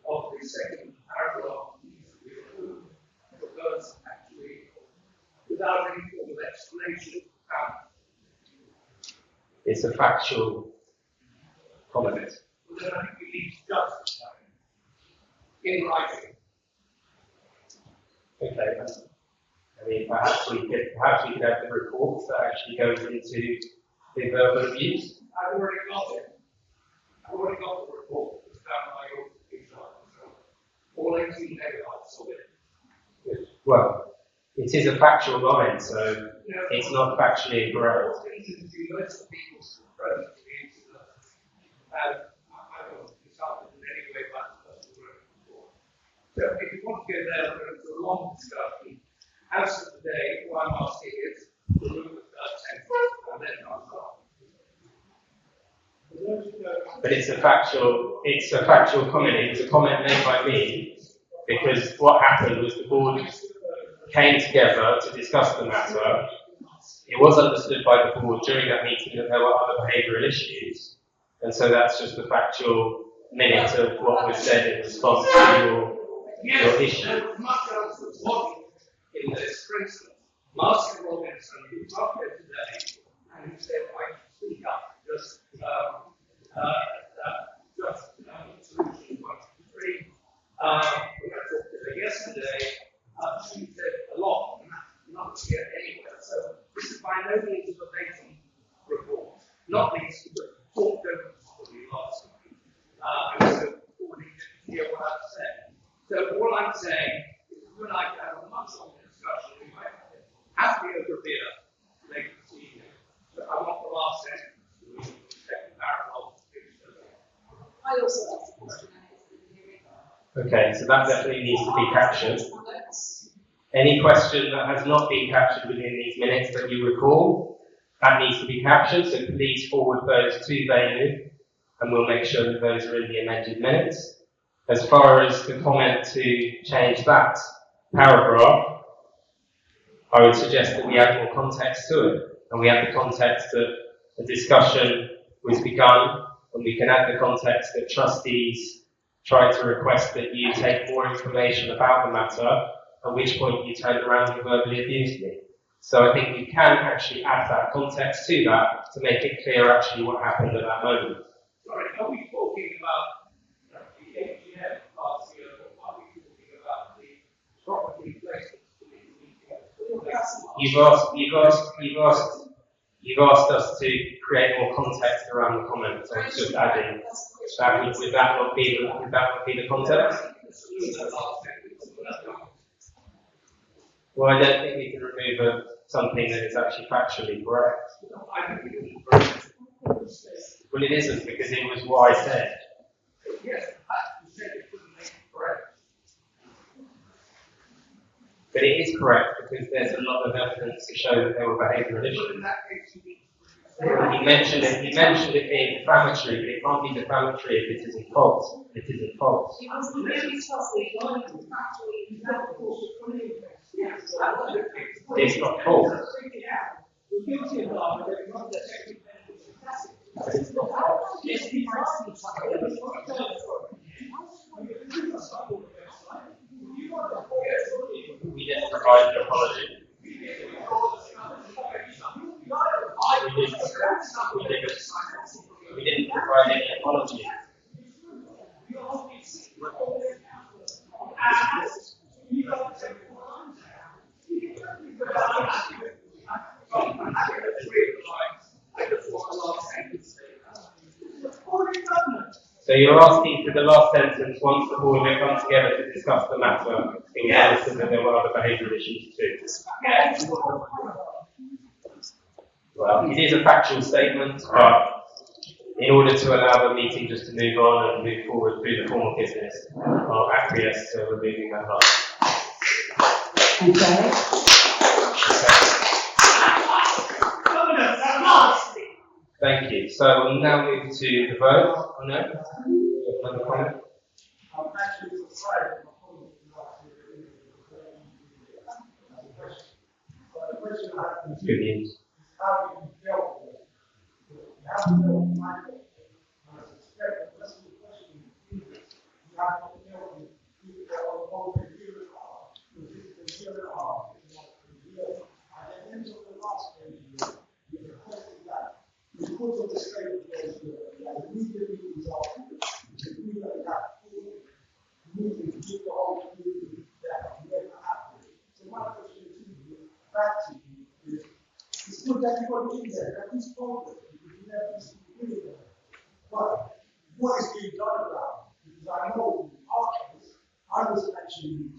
of the second paragraph needs to be removed because actually, without any form of explanation, It's a factual comment. well, then I think we need to justify it in writing. Okay. I mean, perhaps we could have the report that actually goes into the verbal abuse. I've already got it. I've already got the report. It's done by your example. All 18 megawatts of it. Well, it is a factual line, so it's not factually incorrect. Most people present to the incident, and I don't insult in any way about the person working for. So if you want to go there, there's a long discussion. As of today, what I'm asking is remove the first sentence and then I'll stop. But it's a factual comment. It was a comment made by me because what happened was the board came together to discuss the matter. It was understood by the board during that meeting that there were other behavioural issues, and so that's just a factual minute of what was said in response to your issue. Much else was looking in this, for instance, Martin Robinson, who's not here today, and he said, I can speak up just solution 1 to 3. When I talked to her yesterday, she said a lot, and that's not here anywhere. So this is by no means a verbatim report, not least but talked over probably last week. And so already didn't hear what I've said. So all I'm saying is you and I can have a much longer discussion. We might have to be over beer later this evening. But I want the last sentence to be the second paragraph. I also have a question. Okay, so that definitely needs to be captured. Any question that has not been captured within these minutes that you recall, that needs to be captured, so please forward those to Venu, and we'll make sure that those are in the amended minutes. As far as the comment to change that paragraph, I would suggest that we add more context to it, and we add the context that the discussion was begun, and we can add the context that trustees tried to request that you take more information about the matter, at which point you turned around and verbally abused me. So I think we can actually add that context to that to make it clear actually what happened at that moment. Sorry, are we talking about the AGM last year, or are we talking about the property placement? You've asked us to create more context around the comments. I was just adding that would that not be the context? Well, I don't think we can remove something that is actually factually correct. Well, it isn't because it was what I said. Yes, you said it couldn't make it correct. But it is correct because there's a lot of evidence to show that there were behavioural issues. He mentioned it being defamatory, but it can't be defamatory if it isn't false. It isn't false. It's not false. We didn't provide an apology. We didn't provide any apology. So you're asking for the last sentence once the board had come together to discuss the matter, in understood that there were other behavioural issues too. Well, it is a factual statement, but in order to allow the meeting just to move on and move forward through the formal business, I'll acquiesce to removing that line. Thank you. So we'll now move to the vote. Oh, no? Another comment? That's good news. put everybody in there, that is problem, because you never used to be with them. But what is being done about it? Because I know in our case, I was actually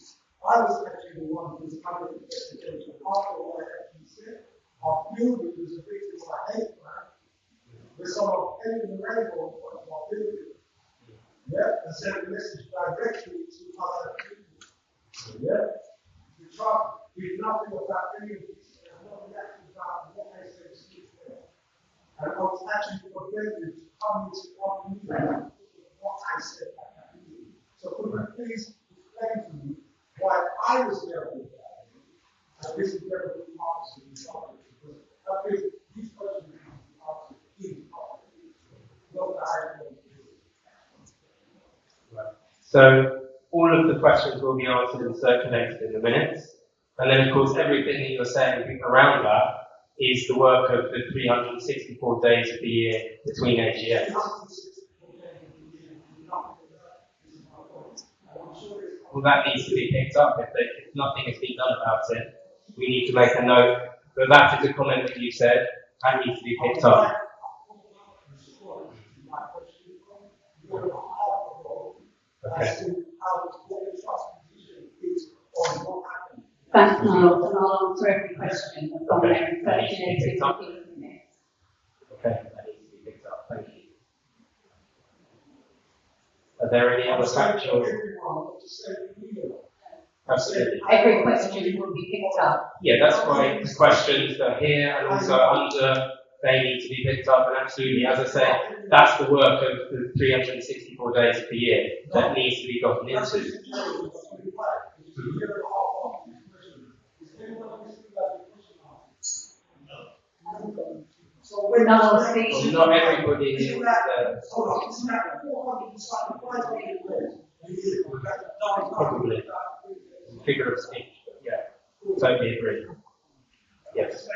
the one who was coming to get the data after what I actually said. Our building was a victim of a hate crime, where someone painted the rainbow in front of our building. Yeah, and sent a message directly to other people. Yeah, the Trump did nothing about any of this. There's no reaction about what I said there. And I was actually offended to come into one meeting what I said at that meeting. So could you please explain to me why I was there with that? And this is where the answer is coming. Because I think these questions have to be answered in public. Not that I don't. So all of the questions will be answered and circulated in the minutes. And then, of course, everything that you're saying around that is the work of the 364 days of the year between AGMs. Well, that needs to be picked up. If nothing has been done about it, we need to make a note that that is a comment that you said and needs to be picked up. Okay. Thanks, Niall, and I'll answer every question from there and circulate it within the minutes. Okay, that needs to be picked up. Thank you. Are there any other factual? Absolutely. Every question will be picked up. Yeah, that's why the questions that are here and also under, they need to be picked up. And absolutely, as I say, that's the work of the 364 days of the year that needs to be gotten into. Not everybody is probably figure of speech, but yeah, totally agree. Yes.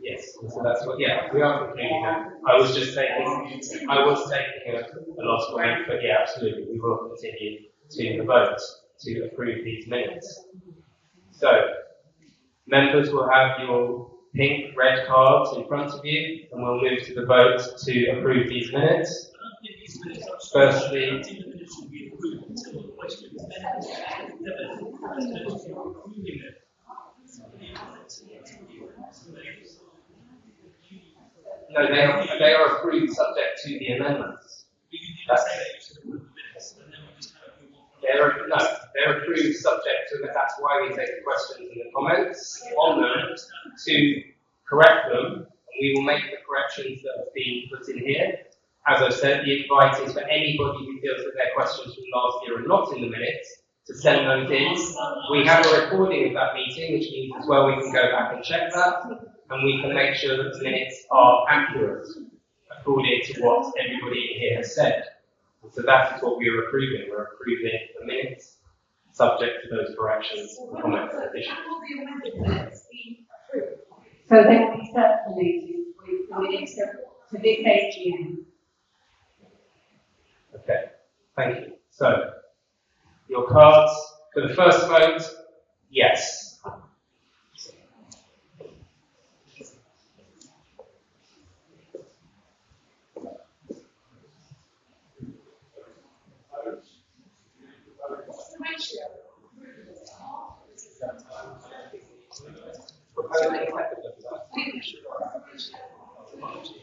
Yes, so that's what, yeah, we are completely happy. I was taking a lost weight, but yeah, absolutely, we will continue to vote to approve these minutes. So, members will have your pink, red cards in front of you, and we'll move to the vote to approve these minutes. Firstly, no, they are approved subject to the amendments. They're approved subject to that. That's why we take the questions and the comments on them to correct them, and we will make the corrections that have been put in here. As I said, the invite is for anybody who feels that their questions from last year are not in the minutes to send those in. We have a recording of that meeting, which means as well we can go back and check that, and we can make sure that the minutes are accurate according to what everybody in here has said. And so that is what we are approving. We're approving the minutes subject to those corrections and comments and additions. So they will be circulated with the minutes to this AGM. Okay, thank you. So, your cards for the first vote, yes.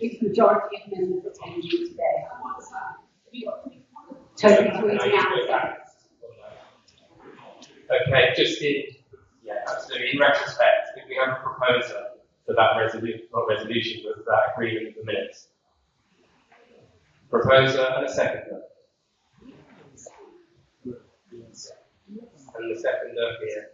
It's majority of members attending today. Totally reading out. Okay, absolutely. In retrospect, if we have a proposer for that resolution, was that agreement with the minutes? Proposer and a seconder. And the seconder here.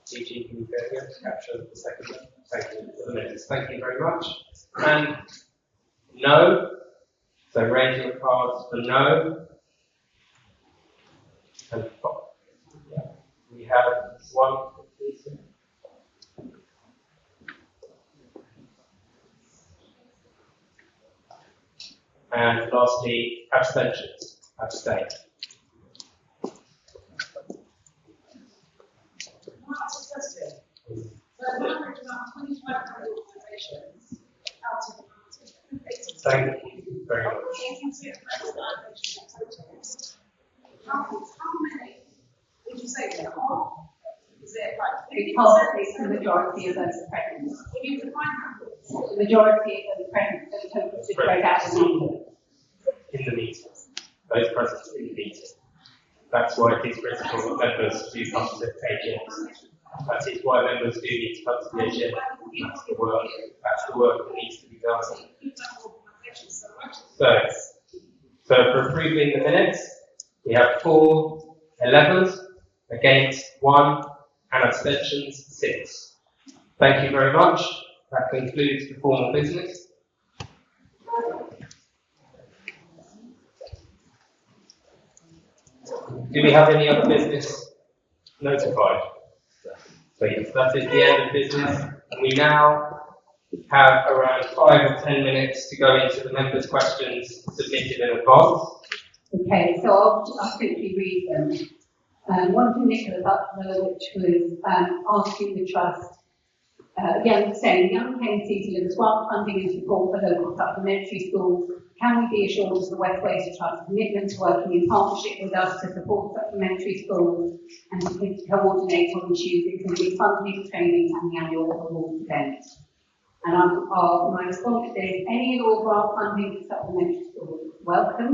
DG, can you go here to capture the seconder? Thank you for the minutes. Thank you very much. And no. So raise your cards for no. And we have one. And lastly, abstentions. Abstain. Thank you very much. How many would you say there are? Is it like because it's the majority of those present? Can you define that? The majority of those present, so in terms of spread out the number. In the meeting. Those present in the meeting. That's why it is critical that members do come to the AGM. That is why members do need to come to the AGM. That's the work. That's the work that needs to be done. So for approving the minutes, we have 4 11s, against 1, and abstentions 6. Thank you very much. That concludes the formal business. Do we have any other business notified? So yes, that is the end of business. And we now have around 5 or 10 minutes to go into the members' questions submitted in advance. Okay, so I'll simply read them. One from Nicola Butler, which was asking the trust, saying young Kennedy delivers grant funding and support for local supplementary schools. Can we be assured as the Westway Trust commitment to working in partnership with us to support supplementary schools and to coordinate on issues including funding, training and the annual award event? And my response is any and all grant funding for supplementary schools is welcome,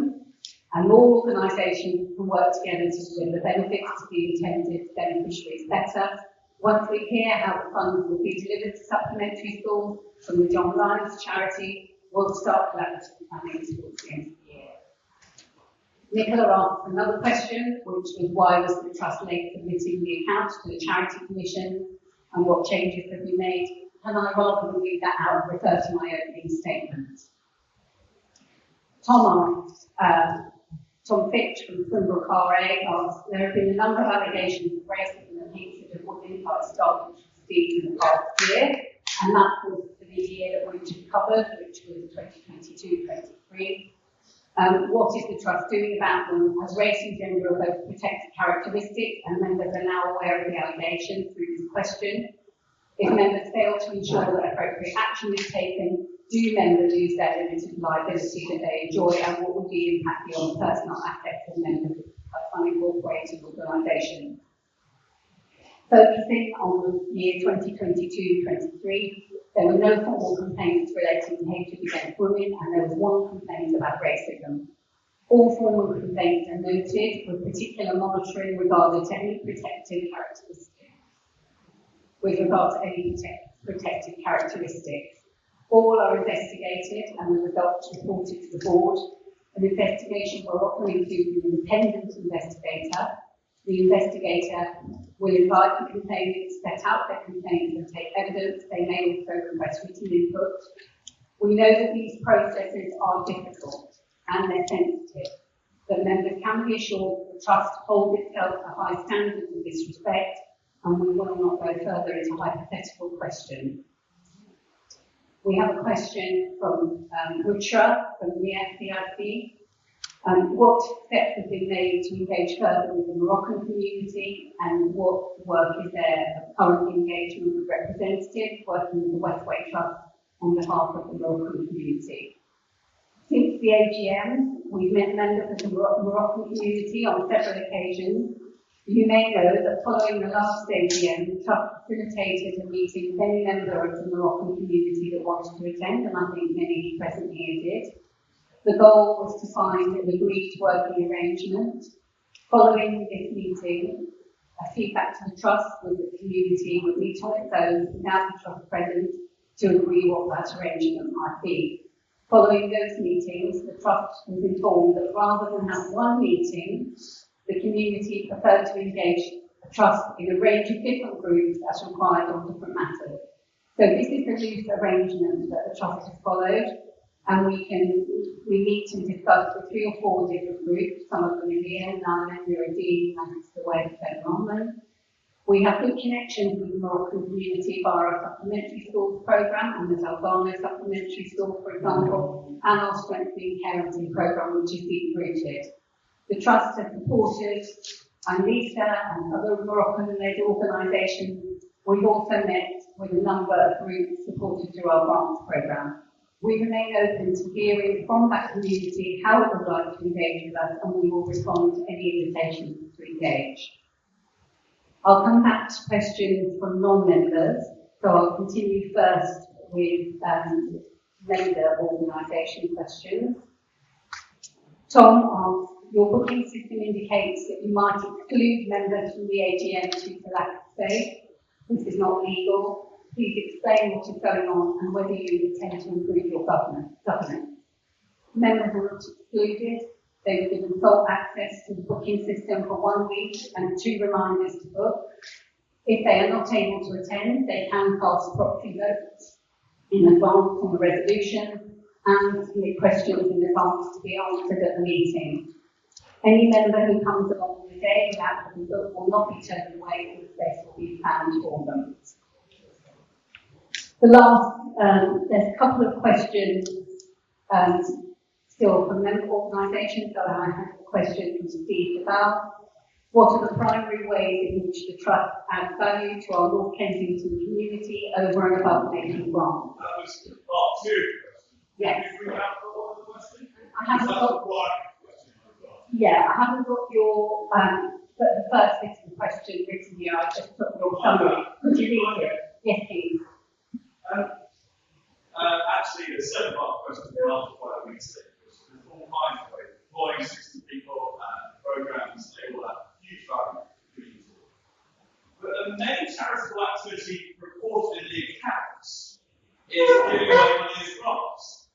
and more organisations can work together to deliver the benefits to the intended beneficiaries better. Once we hear how the funds will be delivered to supplementary schools from the John Lyons charity, we'll start collaborative planning towards the end of the year. Nicola asked another question, which was why was the trust late submitting the accounts to the charity commission and what changes have been made? And I rather than read that out, refer to my opening statement. Tom Fitch from Springbrook RA asked, there have been a number of allegations of racism and hatred of women by staff and trustees in the past year, and that was for the year that we just covered, which was 2022-23. What is the trust doing about them? As race and gender are both protected characteristics, and members are now aware of the allegations through this question. If members fail to ensure that appropriate action is taken, do members lose their limited liability that they enjoy, and what would the impact be on the personal assets of members of unincorporated organisations? Focusing on the year 2022-23, there were no formal complaints relating to hatred against women, and there was one complaint about racism. All formal complaints are noted, with particular monitoring regarding to any protected characteristics. With regard to any protected characteristics. All are investigated and the results reported to the board. An investigation will often include an independent investigator. The investigator will invite the complainants, set out their complaints and take evidence. They may also request written input. We know that these processes are difficult and they're sensitive, but members can be assured that the trust holds itself to high standards in this respect, and we will not go further into hypothetical questions. We have a question from Bushra from the FDIC. What steps have been made to engage further with the Moroccan community, and what work is there of current engagement with representatives working with the Westway Trust on behalf of the Moroccan community? Since the AGM, we've met members of the Moroccan community on several occasions. You may know that following the last AGM, the Trust facilitated a meeting with any member of the Moroccan community that wanted to attend, and I think many present here did. The goal was to find an agreed working arrangement. Following this meeting, a feedback to the Trust was that the community would meet on its own without the Trust present to agree what that arrangement might be. Following those meetings, the Trust was informed that rather than have one meeting, the community preferred to engage the Trust in a range of different groups as required on different matters. So this is the loose arrangement that the Trust has followed, and we meet and discuss with 3 or 4 different groups. Some of them are here, Nana, Nuruddin, and the way to on them. We have good connections with the Moroccan community via our supplementary schools programme and the Albano supplementary school, for example, and our strengthening parenting programme, which is deep rooted. The Trust has supported Lisa and other Moroccan-led organisations. We've also met with a number of groups supported through our grants programme. We remain open to hearing from that community how it would like to engage with us, and we will respond to any invitations to engage. I'll come back to questions from non-members, so I'll continue first with member organisation questions. Tom asks, your booking system indicates that you might exclude members from the AGM due to lack of space. This is not legal. Please explain what is going on and whether you intend to improve your governance. Members are not excluded. They were given sole access to the booking system for 1 week and 2 reminders to book. If they are not able to attend, they can cast proxy votes in advance on the resolution and submit questions in advance to be answered at the meeting. Any member who comes along on the day without having booked will not be turned away, and the space will be found for them. The last, there's a couple of questions still from member organisations, so I have a question from Steve Deval. What are the primary ways in which the Trust adds value to our North Kensington community over and above making grants? That was part 2. Yes. If we have got the question, I haven't got. one. Yeah, I haven't got your, but the first bit of the question written here, I just put your summary. Could you read it? Yes, please. Actually, the 7-part question is answered by a week's there's all kinds of ways. Employing 60 people and programs, they all have huge value. But the main charitable activity reported in the accounts is giving away money as grants.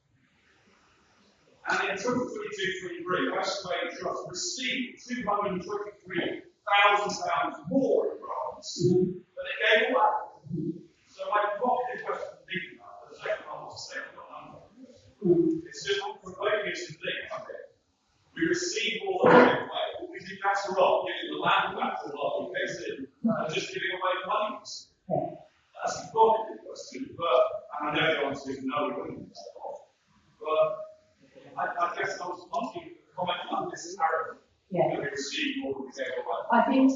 And in 2022-23, Westway Trust received £223,000 more in grants than it gave away. So my provocative question to think about, the second one was the same number. It's just provoking us to think, okay, we receive all the money away. We think that's wrong, giving the land back to a lot of cases and just giving away money. That's a provocative question, but and I know the answer is no, we wouldn't do that. But I guess I was asking a comment on this tariff. Yeah. We receive more than we get away. I think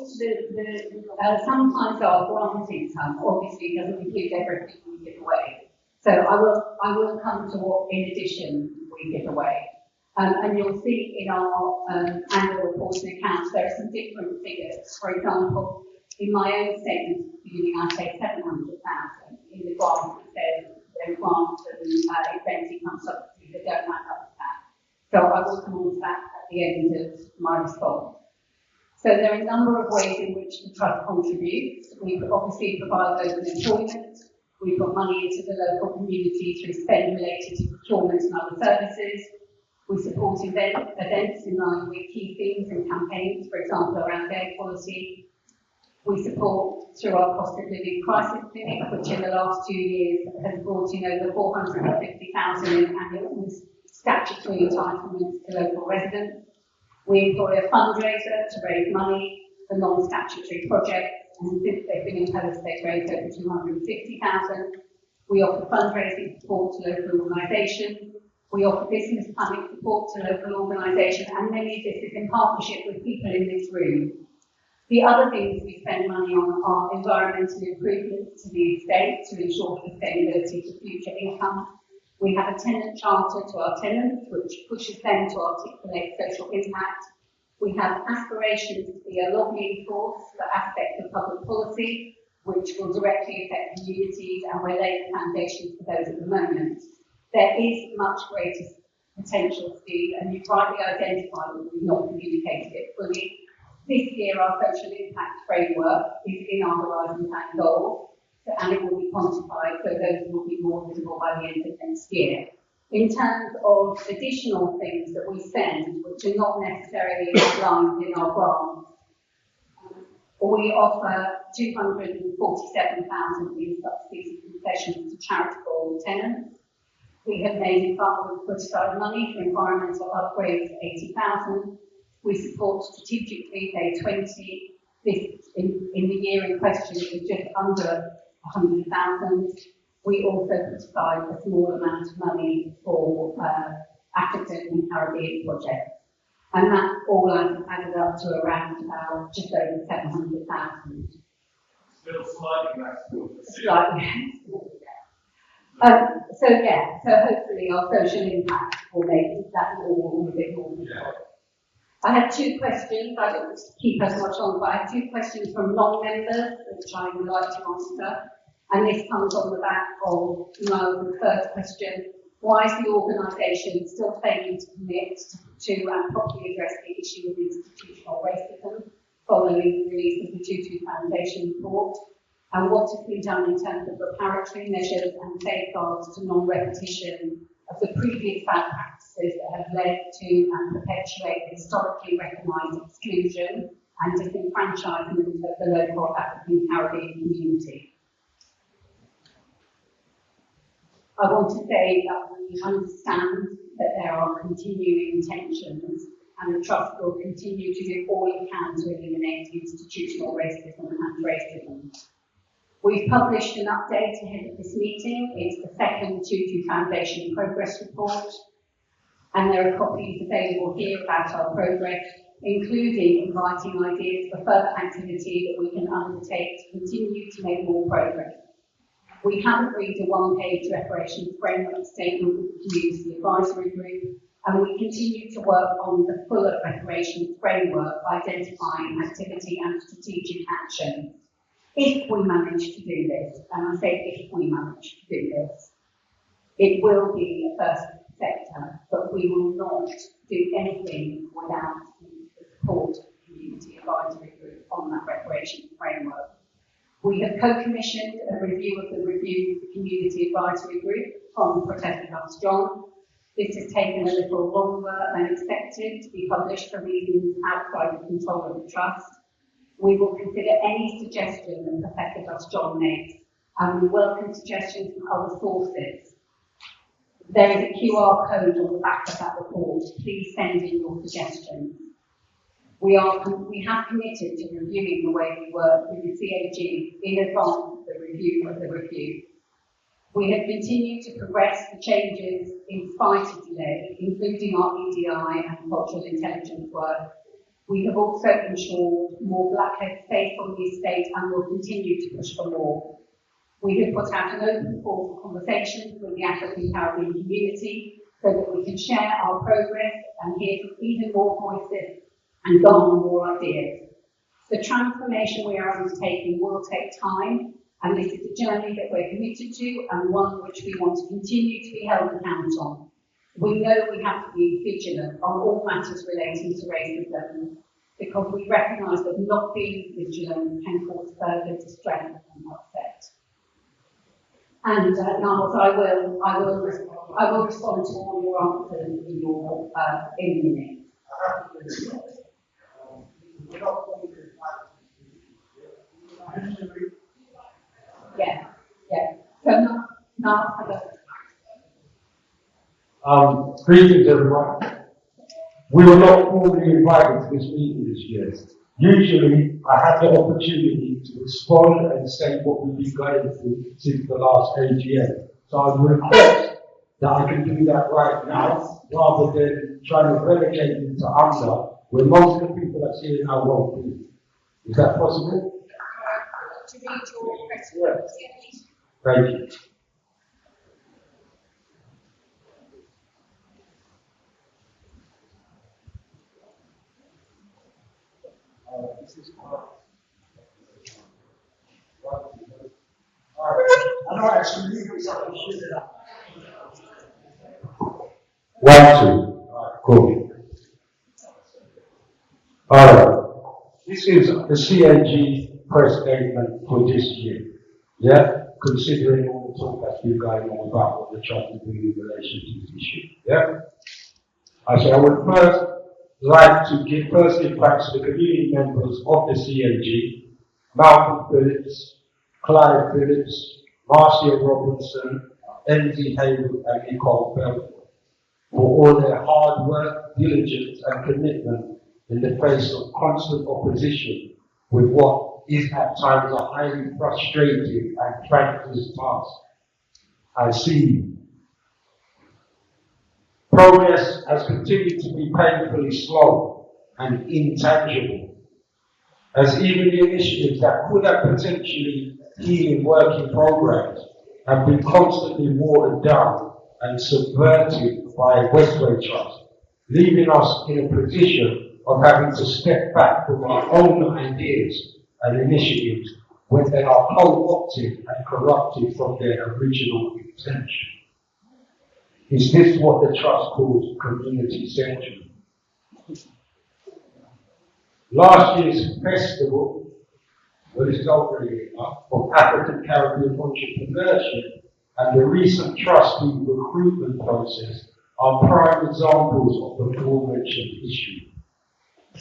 sometimes our grant income obviously doesn't include everything we give away. So I will come to what in addition we give away. And you'll see in our annual reports and accounts there are some different figures. For example, in my own statement, I say 700,000. In the grant it says there are grants and event income subsidies that don't add up to that. So I will come on to that at the end of my response. So there are a number of ways in which the Trust contributes. We obviously provide local employment. We've got money into the local community through spend related to procurement and other services. We support events in line with key themes and campaigns, for example, around air quality. We support through our cost of living crisis clinic, which in the last 2 years has brought in over 450,000 in annual statutory entitlements to local residents. We employ a fundraiser to raise money for non-statutory projects, and since they've been in post, they've raised over 250,000. We offer fundraising support to local organisations. We offer business planning support to local organisations, and many of this is in partnership with people in this room. The other things we spend money on are environmental improvements to the estate to ensure sustainability for future income. We have a tenant charter to our tenants, which pushes them to articulate social impact. We have aspirations to be a lobbying force for aspects of public policy, which will directly affect communities, and we're laying the foundations for those at the moment. There is much greater potential, Steve, and you've rightly identified that we've not communicated it fully. This year, our social impact framework is in our Horizon Plan goals, and it will be quantified, so those will be more visible by the end of next year. In terms of additional things that we spend, which are not necessarily outlined in our grants, we offer 247,000 in subsidies and concessions to charitable tenants. We have made in part with put aside money for environmental upgrades, 80,000. We support strategically, pay 20. this, in the year in question, it was just under 100,000. We also put aside a small amount of money for African and Caribbean projects. And that all added up to around about just over 700,000. Still slightly less. Slightly. So hopefully our social impact will make that all a bit more visible. I had two questions. I don't keep us much on, but I have two questions from non-members, which I would like to answer. And this comes on the back of Niall's first question. Why is the organisation still failing to commit to and properly address the issue of institutional racism following the release of the Tutu Foundation report? And what has been done in terms of preparatory measures and safeguards to non-repetition of the previous bad practices that have led to and perpetuate the historically recognised exclusion and disenfranchisement of the local African Caribbean community? I want to say that we understand that there are continuing tensions and the Trust will continue to do all it can to eliminate institutional racism and racism. We've published an update ahead of this meeting. It's the second Tutu Foundation progress report, and there are copies available here about our progress, including inviting ideas for further activity that we can undertake to continue to make more progress. We have agreed a one-page reparations framework statement with the Community Advisory Group, and we continue to work on the fuller reparations framework, identifying activity and strategic action. If we manage to do this, and I say if we manage to do this, it will be a first sector, but we will not do anything without the support of the Community Advisory Group on that reparations framework. We have co-commissioned a review of the Community Advisory Group from Protecting Us John. This has taken a little longer than expected to be published for reasons outside the control of the Trust. We will consider any suggestion that Professor Gus John makes, and we welcome suggestions from other sources. There is a QR code on the back of that report. Please send in your suggestions. We have committed to reviewing the way we work with the CAG in advance of the review of the review. We have continued to progress the changes in spite of delay, including our EDI and cultural intelligence work. We have also ensured more blackhead space on the estate and will continue to push for more. We have put out an open call for conversations with the African Caribbean community so that we can share our progress and hear from even more voices and garner more ideas. The transformation we are undertaking will take time, and this is a journey that we're committed to and one which we want to continue to be held accountable on. We know we have to be vigilant on all matters relating to racism because we recognise that not being vigilant can cause further distress and upset. And Niles, I will respond to all your answers in a minute. Yeah. So now. Greetings everyone. We were not formally invited to this meeting this year. Usually, I have the opportunity to respond and say what we've been going through since the last AGM. So I would request that I can do that right now, rather than trying to relegate it to under, where most of the people that's here now won't be. Is that possible? To read your questions. Yes. Thank you. One, two. Cool. This is the CAG press statement for this year. Yeah? Considering all the talk that's been going on about what the Trust is doing in relation to this issue. Yeah? I would first like to give firstly thanks to the community members of the CAG, Malcolm Phillips, Clive Phillips, Marcia Robinson, MD Haywood and Nicole Belford, for all their hard work, diligence and commitment in the face of constant opposition with what is at times a highly frustrating and thankless task. I see progress has continued to be painfully slow and intangible, as even the initiatives that could have potentially healing working programs have been constantly watered down and subverted by Westway Trust, leaving us in a position of having to step back from our own ideas and initiatives when they are co-opted and corrupted from their original intention. Is this what the Trust calls community central? Last year's festival, well, it's not really enough, of African Caribbean entrepreneurship and the recent trustee recruitment process are prime examples of the aforementioned issue.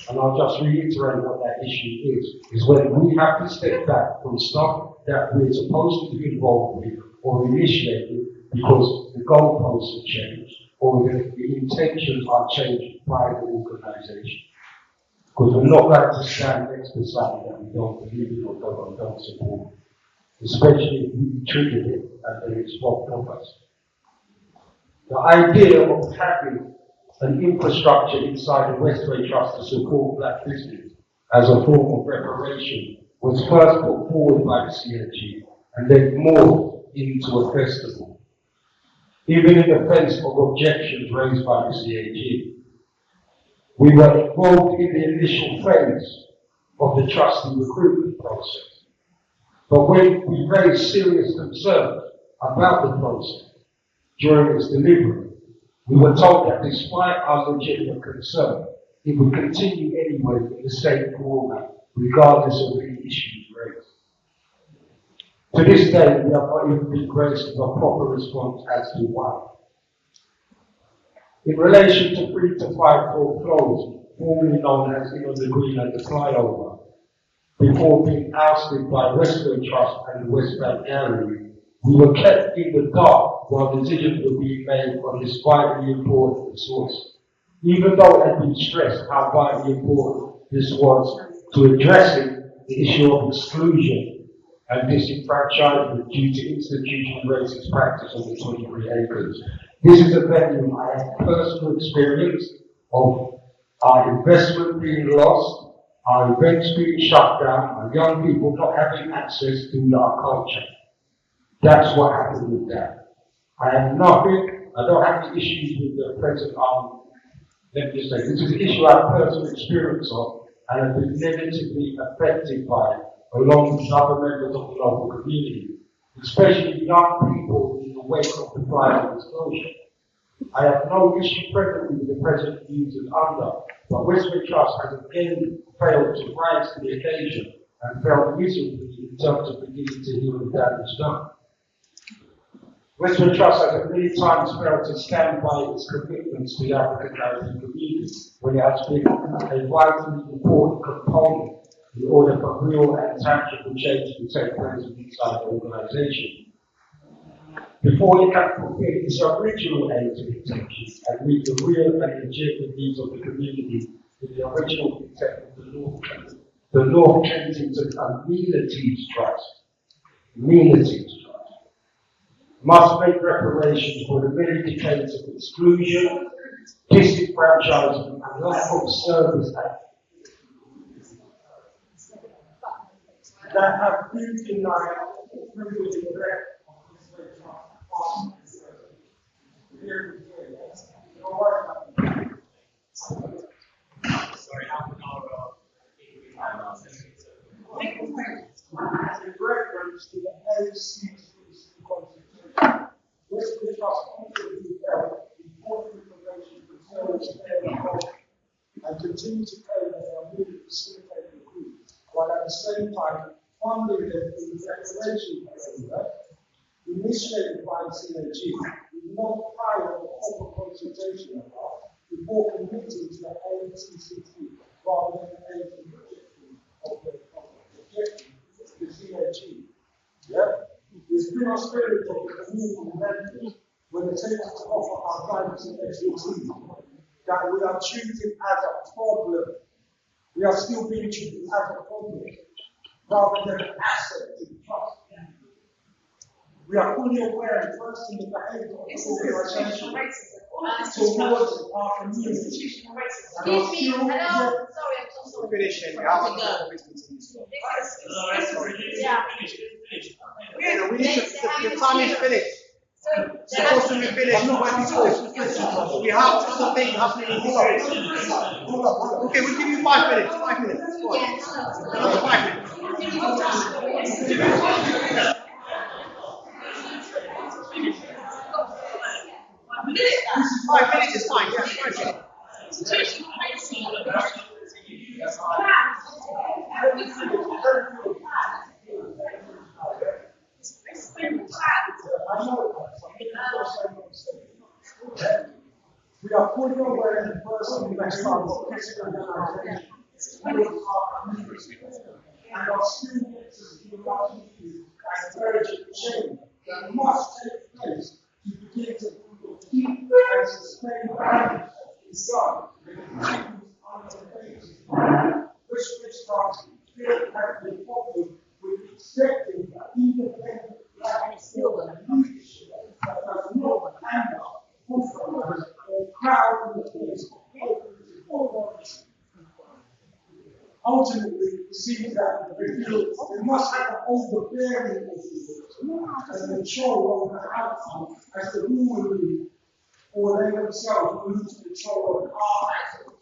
And I'll just reiterate what that issue is when we have to step back from stuff that we're supposed to be involved with or initiated because the goalposts have changed or the intentions are changed by the organisation. Because we're not going to stand next to something that we don't believe in or don't support, especially if we triggered it and then it's robbed of us. The idea of having an infrastructure inside the Westway Trust to support black business as a form of reparation was first put forward by the CNG and then morphed into a festival. Even in the face of objections raised by the CAG, we were involved in the initial phase of the trustee recruitment process. But when we raised serious concerns about the process during its delivery, we were told that despite our legitimate concern, it would continue anyway in the same format, regardless of any issues raised. To this day, we have not even been graced with a proper response as to why. In relation to 3 to 5 floors, formerly known as Inner the Green and the Flyover, before being ousted by Westway Trust and the West Bank Gallery, we were kept in the dark while decisions were being made on this vitally important resource. Even though it had been stressed how vitally important this was to addressing the issue of exclusion and disenfranchisement due to institutional racist practice on the 23 acres. This is a venue I have personal experience of our investment being lost, our events being shut down, our young people not having access to our culture. That's what happened with that. I don't have any issues with the present, let me just say, this is an issue I have personal experience of and have been negatively affected by, along with other members of the local community, especially young people in the wake of the fire disclosure. I have no issue presently with the present users under, but Westway Trust has again failed to rise to the occasion and failed miserably in terms of beginning to heal the damage done. Westway Trust has many times failed to stand by its commitments to the African Caribbean community when it has been a vitally important component in order for real and tangible change to take place inside the organisation. Before it can fulfill its original aims and intentions and meet the real and legitimate needs of the community in the original intent of the North Kensington Amenities Trust. Amenities Trust must make reparations for the many decades of exclusion, disenfranchisement, and lack of service that have been denied through the neglect of Westway Trust. Sorry, half an hour. As a reference to the LC's constitution, Westway Trust constantly held important information concerning their culture and continue to claim that they are willing to facilitate the group, while at the same time funding them in the declaration framework initiated by the CAG with no prior or proper consultation about before committing to the ATCT rather than the objective of the objective, the CAG. Yeah? There's been a spirit of the community members when it's able to offer our guidance and expertise that we are treated as a problem We are still being treated as a problem rather than an asset to the trust. We are fully aware and versed in the behavior of the organization towards our community. And are still Finishing. Yeah, we need to, the time is finished. It's supposed to be finished, not when we We have other things happening in this area. Okay, we'll give you 5 minutes. 5 minutes. Another 5 minutes. 5 minutes is fine. Yeah, 5 minutes. We are fully aware and versed in the behavior of this organization towards our community. And are still witnessing the activities and urgent change that must take place to begin to keep and sustain the values of Islam and continues unabated. This restart still has been problem with accepting independent black leadership that does not anger, compromise, or crowd in the face of authority. Ultimately, it seems that they must have an overbearing authority and control over the outcome as the rule will be, or they themselves will lose control of our actions.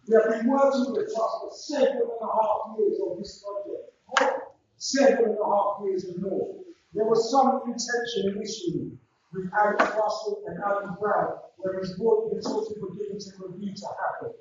We have been working with the trust for 7.5 years on this project. 7.5 years and more. There was some intention initially with Alex Russell and Alan Brown, where his board consulted for giving to review to happen,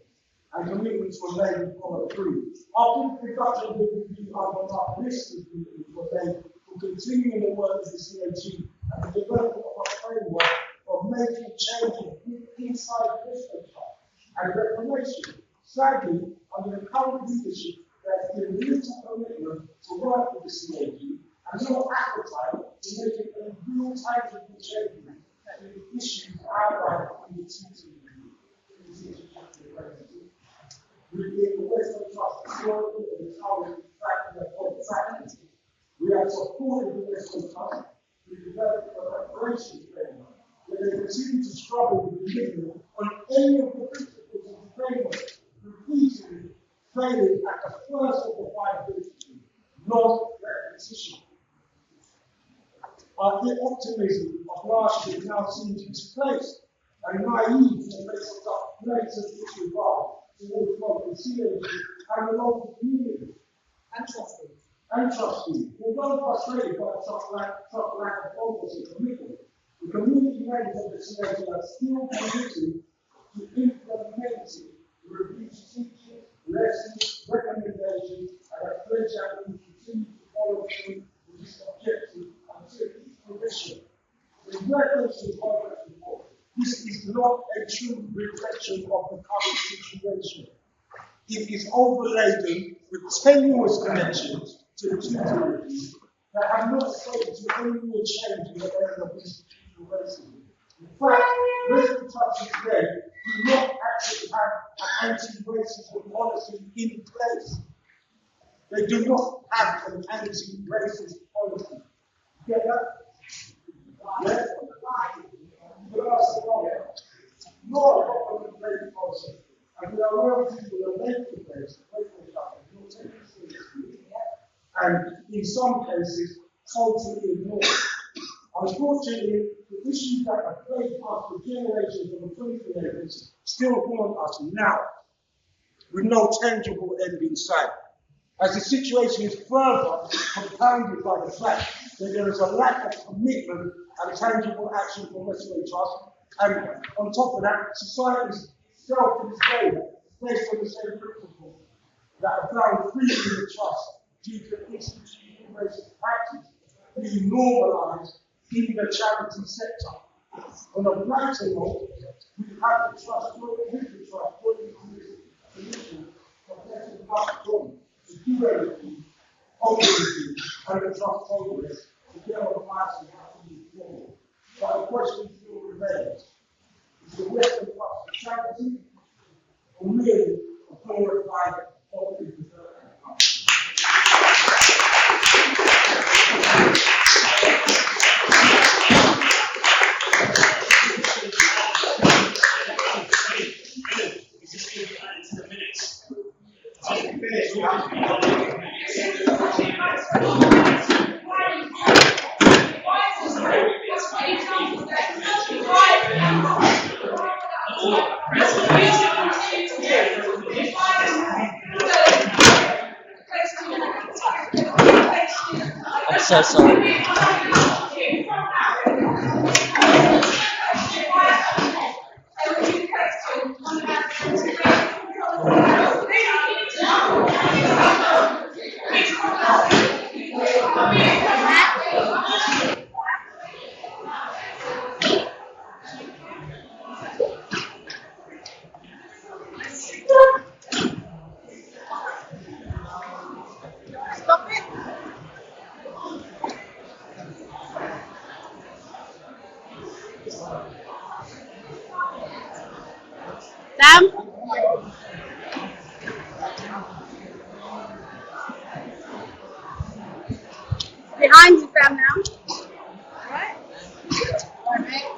and commitments were made and followed through. After the production of the review, under our list of commitments were made for continuing the work of the CAG and the development of a framework of making changes inside this trust and reformation. Sadly, under the current leadership, there has been little commitment to work with the CAG and no appetite to making a real tangible changes to the issues outlined in the teaching review. Within the Western Trust historically and currently tracking the faculty. We have supported the Western Trust with developing a preparation framework where they continue to struggle with delivering on any of the principles of the framework, repeatedly failing at the first of the 5 principles, non-repetition. Our optimism of last year now seems misplaced and naive to place us up greater disregard towards what the CAG and the local community and trustees. Although frustrated by such lack of focus and commitment, the community members of the CAG are still committed to implementing the review's teachings, lessons, recommendations, and a pledge that we continue to follow through with this objective until its fruition. In reference to the progress report, this is not a true reflection of the current situation. It is overladen with tenuous connections to the tutor review that have not led to any real change in the area of institutional racism. In fact, Western Trust today do not actually have an anti-racism policy in place. They do not have an anti-racist policy. Get that? Yes? Nor a proper trade policy. And we are aware of people who are making place, not taking seriously, and in some cases, totally ignored. Unfortunately, the issues that have plagued us for generations of the 20th still haunt us now, with no tangible end in sight. As the situation is further compounded by the fact that there is a lack of commitment and tangible action from Westway Trust, and on top of that, society itself to this day is based on the same principles that are found freely in the trust due to institutional racist practice being normalized in the charity sector. On a brighter note, we have the trust, working commission, Professor Buckton, to do everything, openly, and the trust progress to get our advice on how to move forward. But the question still remains, is the Western Trust a charity or merely a glorify property development. I'm so sorry. Sam? Behind you, Sam, now. Alright? Alright, mate.